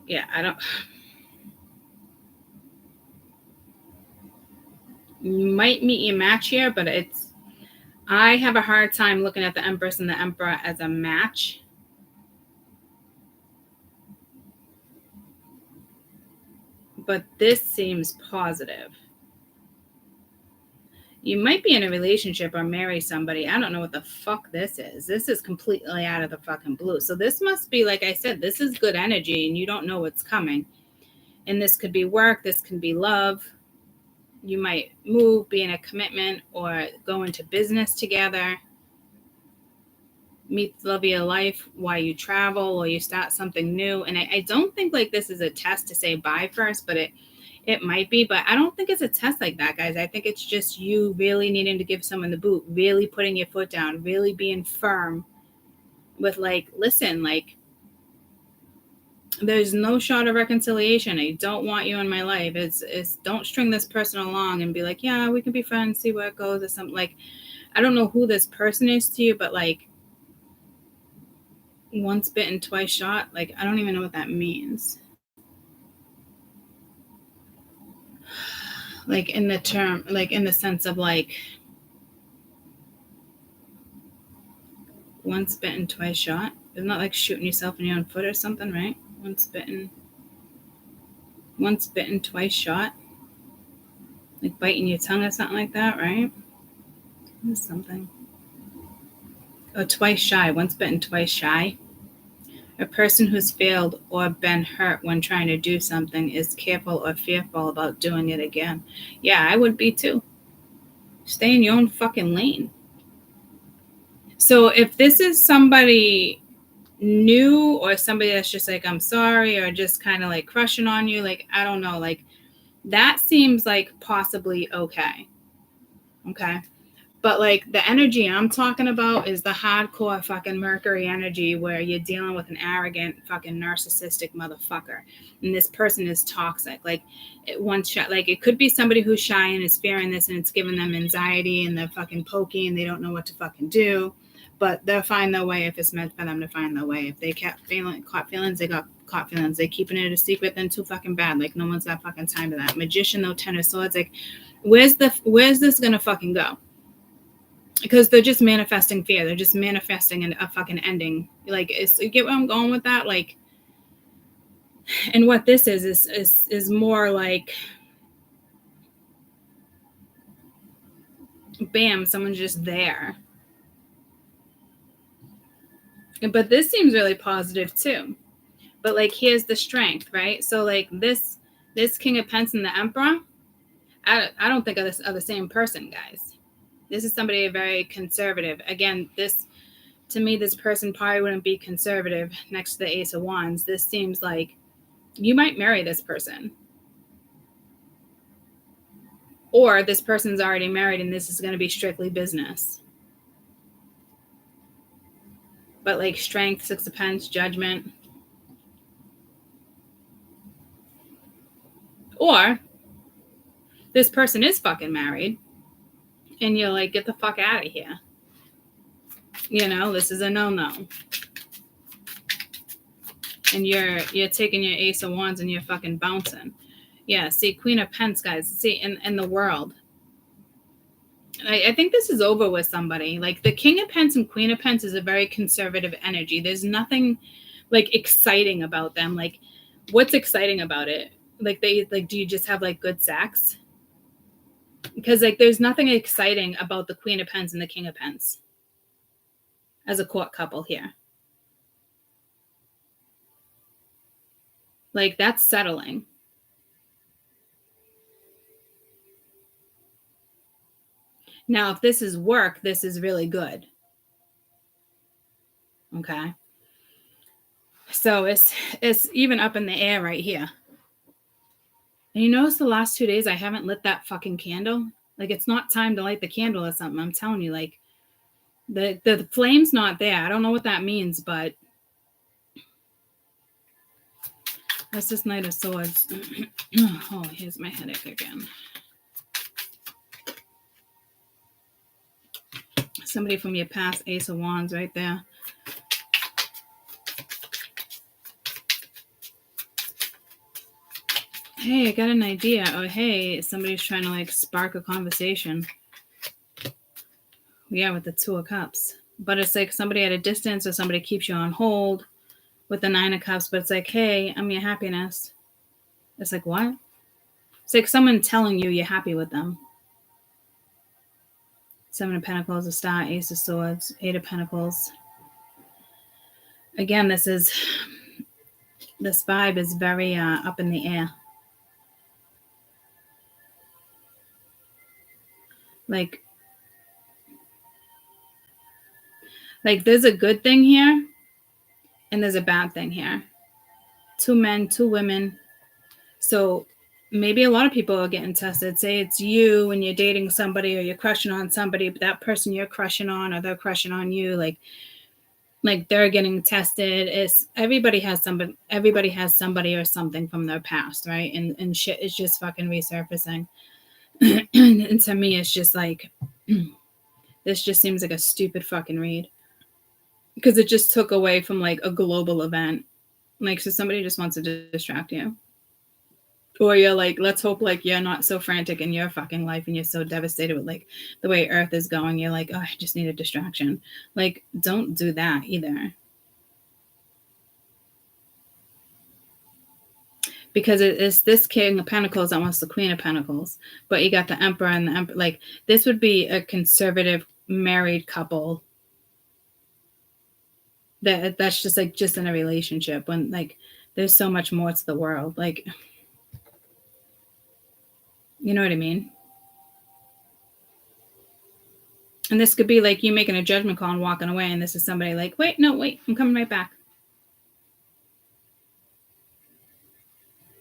Yeah, I don't. You might meet your match here, but I have a hard time looking at the Empress and the Emperor as a match. But this seems positive. You might be in a relationship or marry somebody. I don't know what the fuck this is. This is completely out of the fucking blue. So this must be, like I said, this is good energy and you don't know what's coming. And this could be work. This can be love. You might move, be in a commitment, or go into business together. Meet the love of your life while you travel or you start something new. And I don't think like this is a test to say bye first, but it might be, but I don't think it's a test like that, guys. I think it's just you really needing to give someone the boot, really putting your foot down, really being firm with like, listen, like, there's no shot of reconciliation. I don't want you in my life. It's don't string this person along and be like, yeah, we can be friends, see where it goes or something. Like, I don't know who this person is to you, but like, Once bitten, twice shot. Like, I don't even know what that means. Like, in the term, like, in the sense of, like, once bitten, twice shot. Isn't that like shooting yourself in your own foot or something, right? Once bitten, twice shot. Like biting your tongue or something like that, right? There's something. Oh, twice shy. Once bitten, twice shy. A person who's failed or been hurt when trying to do something is careful or fearful about doing it again. Yeah, I would be too. Stay in your own fucking lane. So if this is somebody new or somebody that's just like, I'm sorry, or just kind of like crushing on you, like, I don't know, like, that seems like possibly okay. Okay. But like the energy I'm talking about is the hardcore fucking Mercury energy where you're dealing with an arrogant fucking narcissistic motherfucker. And this person is toxic. Like it could be somebody who's shy and is fearing this and it's giving them anxiety and they're fucking pokey and they don't know what to fucking do. But they'll find their way if it's meant for them to find their way. If they caught feelings, they got caught feelings. They keeping it a secret, then too fucking bad. Like no one's got fucking time for that. Magician though, 10 of swords, like where's this gonna fucking go? Because they're just manifesting fear. They're just manifesting a fucking ending. Like, you get where I'm going with that? Like, and what this is more like, bam, someone's just there. But this seems really positive too. But like, here's the strength, right? So like this King of Pentacles and the Emperor, I don't think of the same person, guys. This is somebody very conservative. Again, to me, this person probably wouldn't be conservative next to the Ace of Wands. This seems like you might marry this person. Or this person's already married and this is going to be strictly business. But like strength, Six of Pentacles, judgment. Or this person is fucking married and you're like, get the fuck out of here. You know, this is a no-no. And you're taking your Ace of Wands and you're fucking bouncing. Yeah, see, Queen of Pentacles, guys. See, in the world. I think this is over with somebody. Like the King of Pentacles and Queen of Pentacles is a very conservative energy. There's nothing like exciting about them. Like, what's exciting about it? Like do you just have like good sex? Because like there's nothing exciting about the Queen of Pentacles and the King of Pentacles as a court couple here. Like that's settling. Now, if this is work, this is really good. Okay. So it's even up in the air right here. And you notice the last 2 days I haven't lit that fucking candle? Like it's not time to light the candle or something. I'm telling you, like the flame's not there. I don't know what that means, but that's this Knight of Swords. Oh, here's my headache again. Somebody from your past, Ace of Wands right there. Hey, I got an idea. Oh, hey, somebody's trying to like spark a conversation. Yeah, with the Two of Cups. But it's like somebody at a distance or somebody keeps you on hold with the Nine of Cups. But it's like, hey, I'm your happiness. It's like, what? It's like someone telling you you're happy with them. Seven of Pentacles, a Star, Ace of Swords, Eight of Pentacles. Again, this vibe is very up in the air. Like there's a good thing here and there's a bad thing here. 2 men, 2 women. So maybe a lot of people are getting tested. Say it's you and you're dating somebody or you're crushing on somebody, but that person you're crushing on or they're crushing on you, like they're getting tested. Everybody has somebody or something from their past, right? And shit is just fucking resurfacing. And to me, it's just like, this just seems like a stupid fucking read. because it just took away from like a global event. Like, so somebody just wants to distract you. Or you're like, let's hope like you're not so frantic in your fucking life and you're so devastated with like the way Earth is going. You're like, oh, I just need a distraction. Like, don't do that either. Because it's this King of Pentacles, almost the Queen of Pentacles, but you got the Emperor and the Emperor. Like, this would be a conservative married couple that's just like just in a relationship when like there's so much more to the world. Like, you know what I mean? And this could be like you making a judgment call and walking away, and this is somebody like, wait, I'm coming right back.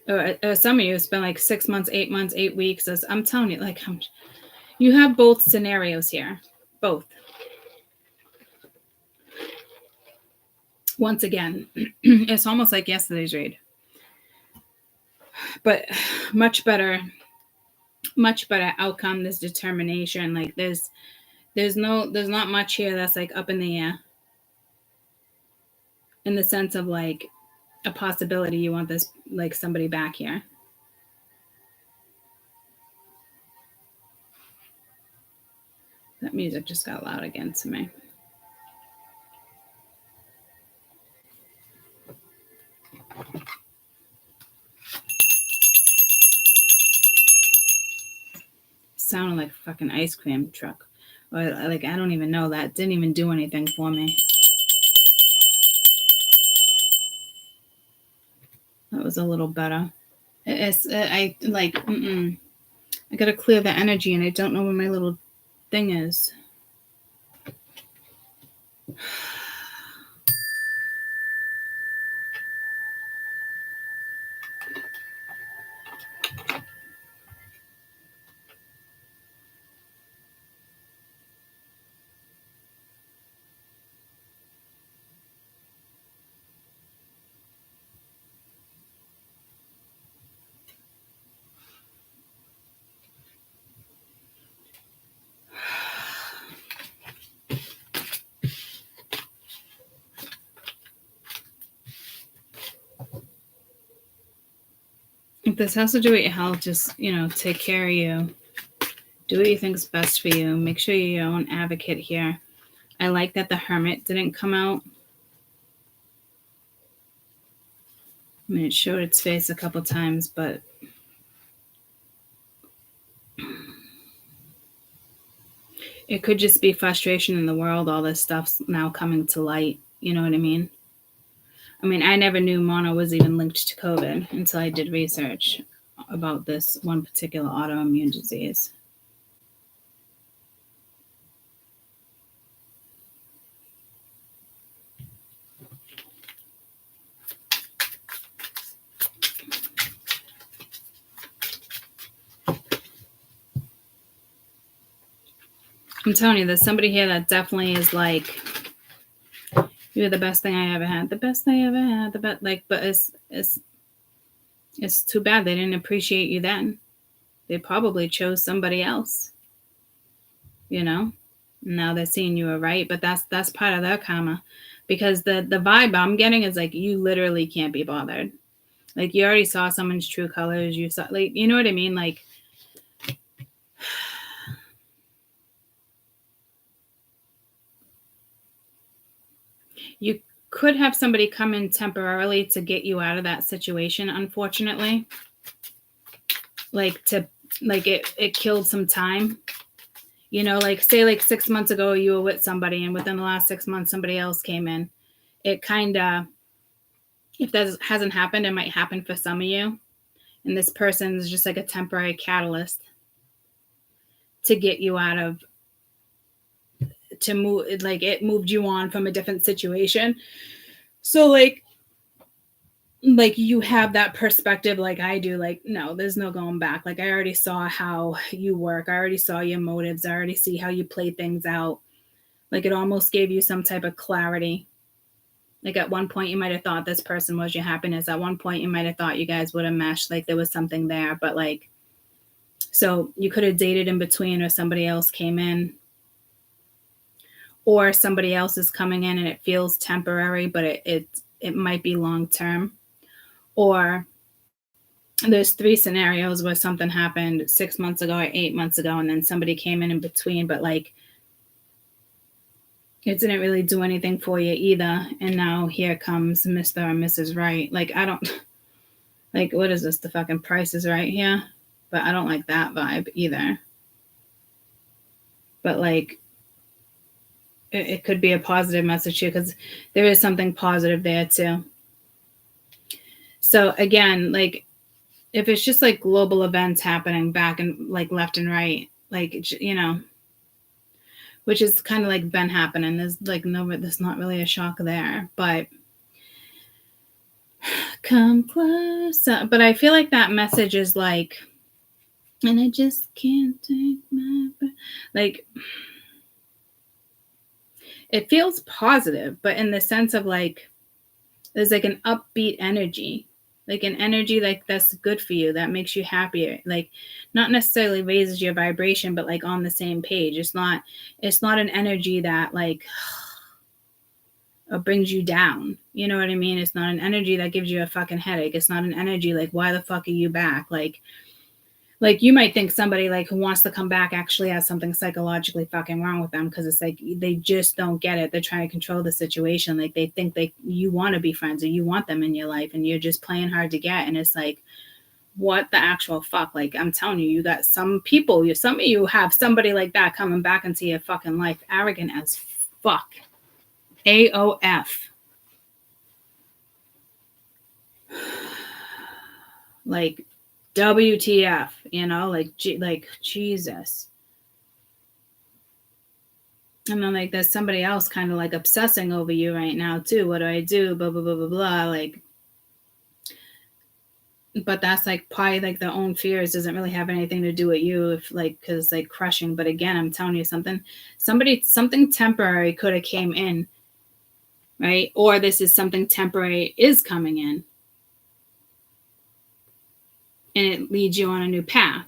Or some of you spend like 6 months, 8 months, 8 weeks. As I'm telling you, like, you have both scenarios here. Both. Once again, it's almost like yesterday's read. But much better outcome. This determination. Like, there's not much here that's like up in the air. In the sense of like a possibility you want this like somebody back here. That music just got loud again to me. Sounded like a fucking ice cream truck. Or like, I don't even know. That didn't even do anything for me. That was a little better. I like, I gotta clear the energy and I don't know where my little thing is. If this has to do with your health, just, take care of you. Do what you think is best for you. Make sure you're your own advocate here. I like that the Hermit didn't come out. I mean, it showed its face a couple times, but it could just be frustration in the world. All this stuff's now coming to light. You know what I mean? I mean, I never knew mono was even linked to COVID until I did research about this one particular autoimmune disease. I'm telling you, there's somebody here that definitely is like, you're the best thing I ever had. The best I ever had. The best, like, but it's too bad they didn't appreciate you then. They probably chose somebody else. Now they're seeing you were right, but that's part of their karma, because the vibe I'm getting is like you literally can't be bothered. Like, you already saw someone's true colors. You saw, like, you know what I mean? Like, you could have somebody come in temporarily to get you out of that situation, unfortunately. Like, it killed some time. Like, say like 6 months ago you were with somebody and within the last 6 months somebody else came in. It kind of, if that hasn't happened, it might happen for some of you. And this person is just like a temporary catalyst to get you out of, to move, like, it moved you on from a different situation. So like you have that perspective like I do, like, no, there's no going back. Like, I already saw how you work. I already saw your motives. I already see how you play things out. Like, it almost gave you some type of clarity. Like, at one point you might have thought this person was your happiness. At one point you might have thought you guys would have meshed, like there was something there. But like, so you could have dated in between, or somebody else came in, or somebody else is coming in and it feels temporary, but it might be long term. Or there's 3 scenarios where something happened 6 months ago or 8 months ago, and then somebody came in between, but like it didn't really do anything for you either. And now here comes Mr. or Mrs. Right. Like, I don't, like, what is this? The fucking Price is Right here? But I don't like that vibe either. But like, it could be a positive message here because there is something positive there too. So again, like, if it's just like global events happening back and like left and right, like, you know, which is kind of like been happening. There's like there's not really a shock there, but come closer. But I feel like that message is like, and I just can't take my breath. Like, it feels positive, but in the sense of like, there's like an upbeat energy, like an energy like that's good for you, that makes you happier, like not necessarily raises your vibration, but like on the same page. It's not an energy that like brings you down. You know what I mean? It's not an energy that gives you a fucking headache. It's not an energy like, why the fuck are you back? Like you might think somebody like who wants to come back actually has something psychologically fucking wrong with them, because it's like they just don't get it. They're trying to control the situation. Like they think you want to be friends or you want them in your life, and you're just playing hard to get. And it's like, what the actual fuck? Like, I'm telling you, you got some people, some of you have somebody like that coming back into your fucking life, arrogant as fuck. AOF. Like, WTF, you know, like Jesus. And then like there's somebody else kind of like obsessing over you right now too. What do I do? Blah blah blah blah blah. Like, but that's like probably like their own fears. Doesn't really have anything to do with you, if like, because like crushing. But again, I'm telling you something temporary could have came in, right? Or this is something temporary is coming in, and it leads you on a new path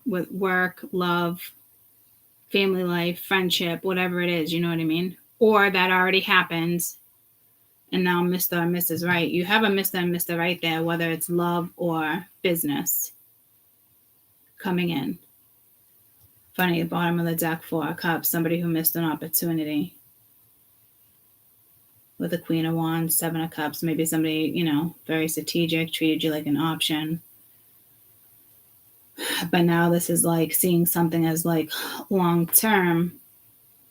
with work, love, family life, friendship, whatever it is, you know what I mean? Or that already happens, and now Mr. or Mrs. Right. You have a Mr. and Mr. Right there, whether it's love or business coming in. Funny, bottom of the deck, 4 of Cups, somebody who missed an opportunity. With the Queen of Wands, 7 of Cups, maybe somebody, you know, very strategic, treated you like an option. But now this is like seeing something as like long term,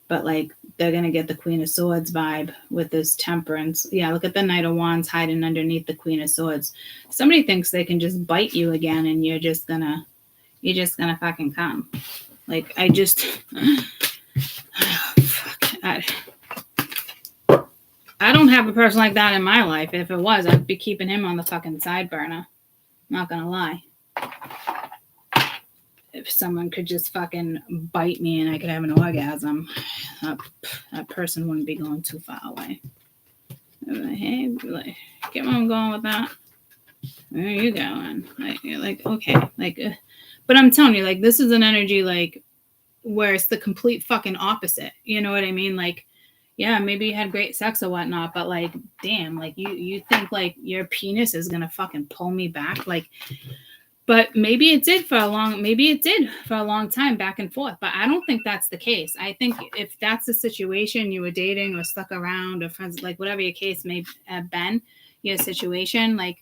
but like they're going to get the Queen of Swords vibe with this Temperance. Yeah, look at the Knight of Wands hiding underneath the Queen of Swords. Somebody thinks they can just bite you again, and you're just gonna fucking come. Like, I just, I don't have a person like that in my life. If it was, I'd be keeping him on the fucking side burner. Not gonna lie. If someone could just fucking bite me and I could have an orgasm, that person wouldn't be going too far away. Like, hey, like, get where I'm going with that? Where are you going? Like, you're like, okay, like, but I'm telling you, like, this is an energy like where it's the complete fucking opposite. You know what I mean? Like, yeah, maybe you had great sex or whatnot, but like, damn, like you think like your penis is gonna fucking pull me back, like. But maybe it did for a long time, back and forth. But I don't think that's the case. I think if that's the situation, you were dating or stuck around or friends, like whatever your case may have been, your situation, like,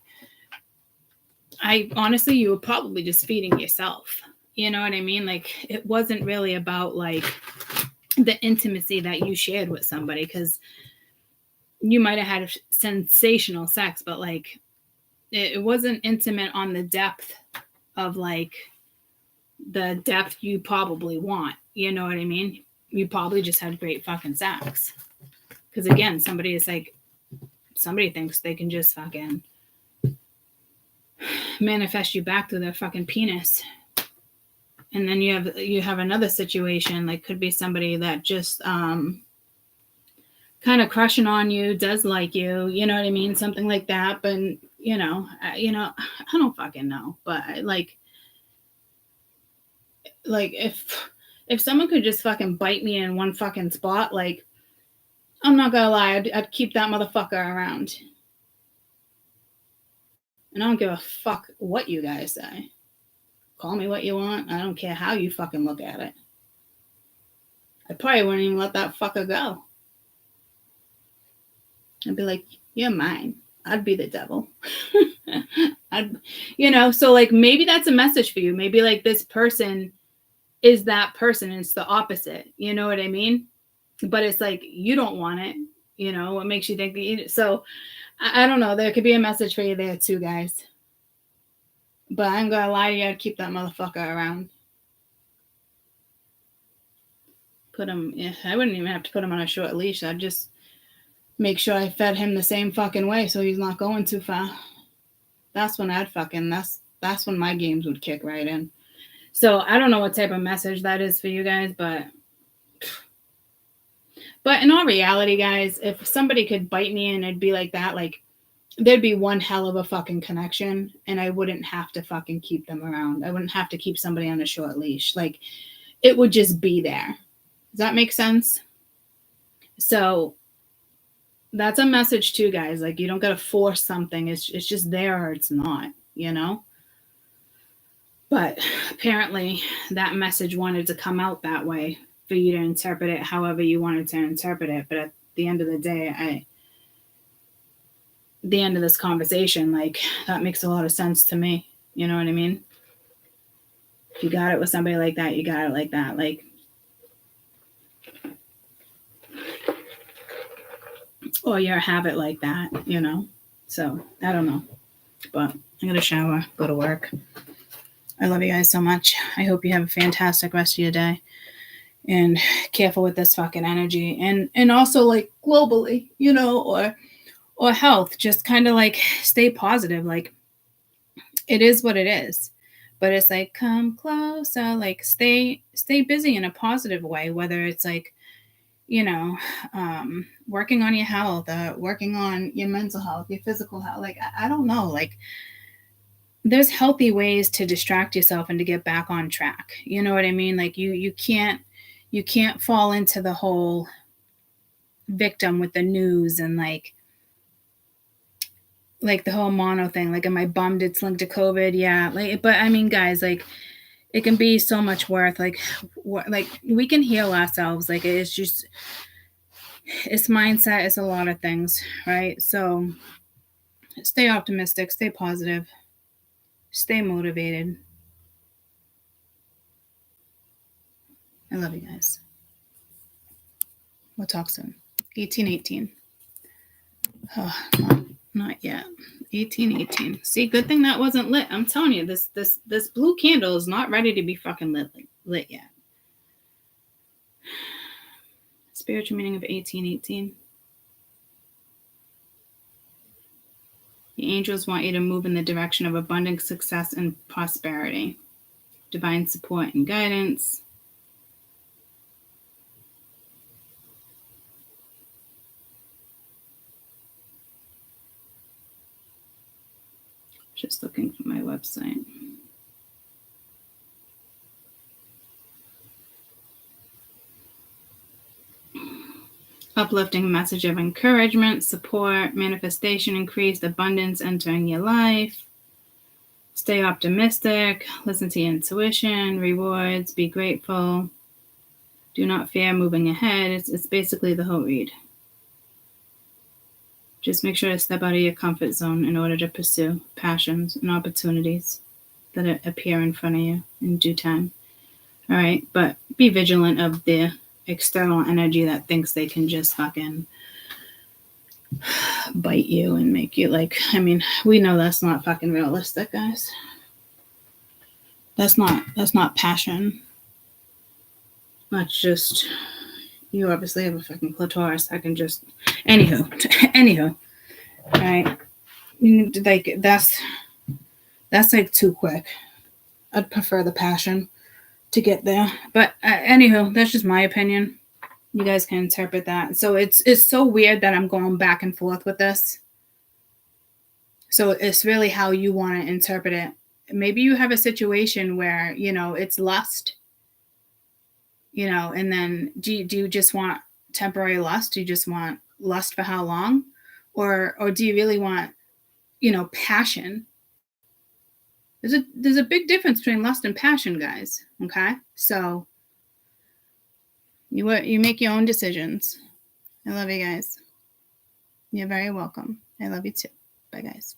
I honestly, you were probably just feeding yourself. You know what I mean? Like, it wasn't really about like the intimacy that you shared with somebody, because you might have had sensational sex, but like, it wasn't intimate on the depth of like the depth you probably want. You know what I mean? You probably just had great fucking sex. Because again, somebody thinks they can just fucking manifest you back through their fucking penis. And then you have another situation, like could be somebody that just kind of crushing on you, does like you know what I mean? Something like that. But you know, I don't fucking know. But like if if someone could just fucking bite me in one fucking spot, like, I'm not gonna lie, I'd keep that motherfucker around. And I don't give a fuck what you guys say. Call me what you want. I don't care how you fucking look at it. I probably wouldn't even let that fucker go. I'd be like, you're mine. I'd be the devil. So like maybe that's a message for you. Maybe like this person is that person and it's the opposite. You know what I mean? But it's like, you don't want it. What makes you think that you... So I don't know. There could be a message for you there too, guys. But I'm gonna lie to you, I'd keep that motherfucker around. Put him... I wouldn't even have to put him on a short leash. I'd just make sure I fed him the same fucking way so he's not going too far. That's when I'd fucking... That's when my games would kick right in. So I don't know what type of message that is for you guys, but in all reality, guys, if somebody could bite me and it'd be like that, like, there'd be one hell of a fucking connection, and I wouldn't have to fucking keep them around. I wouldn't have to keep somebody on a short leash. Like, it would just be there. Does that make sense? So that's a message too, guys. Like, you don't got to force something. It's just there or it's not, But apparently that message wanted to come out that way for you to interpret it however you wanted to interpret it. But at the end of the day, the end of this conversation, like, that makes a lot of sense to me. You know what I mean? If you got it with somebody like that, you got it like that. Like, or you have it like that, So I don't know. But I'm going to shower, go to work. I love you guys so much. I hope you have a fantastic rest of your day. And careful with this fucking energy. And also, like, globally, or health. Just kind of, like, stay positive. Like, it is what it is. But it's like, come closer. Like, stay busy in a positive way. Whether it's, like, working on your health, working on your mental health, your physical health. Like, I don't know. Like, there's healthy ways to distract yourself and to get back on track. You know what I mean? Like, you can't fall into the whole victim with the news and like the whole mono thing. Like, am I bummed it's linked to COVID? Yeah. Like, but I mean, guys, like, it can be so much worth. Like, we can heal ourselves. Like, it's just, it's mindset. It's a lot of things, right? So stay optimistic, stay positive, stay motivated. I love you guys. We'll talk soon. 1818. Oh, not yet. 1818. See, good thing that wasn't lit. I'm telling you, this blue candle is not ready to be fucking lit yet. Spiritual meaning of 1818. The angels want you to move in the direction of abundance, success, and prosperity. Divine support and guidance. Just looking for my website. Uplifting message of encouragement, support, manifestation, increased abundance entering your life. Stay optimistic, listen to your intuition, rewards, be grateful. Do not fear moving ahead. It's basically the whole read. Just make sure to step out of your comfort zone in order to pursue passions and opportunities that appear in front of you in due time. All right, but be vigilant of the external energy that thinks they can just fucking bite you and make you like, I mean, we know that's not fucking realistic, guys. That's not passion. That's just, you obviously have a fucking clitoris. I can just, anywho, right? Like, that's like too quick. I'd prefer the passion to get there. But anywho, that's just my opinion. You guys can interpret that. So it's so weird that I'm going back and forth with this. So it's really how you want to interpret it. Maybe you have a situation where, it's lust. you know, and then do you just want temporary lust? Do you just want lust for how long? Or do you really want, you know, passion? There's a big difference between lust and passion, guys. Okay? So you make your own decisions. I love you guys. You're very welcome. I love you too. Bye, guys.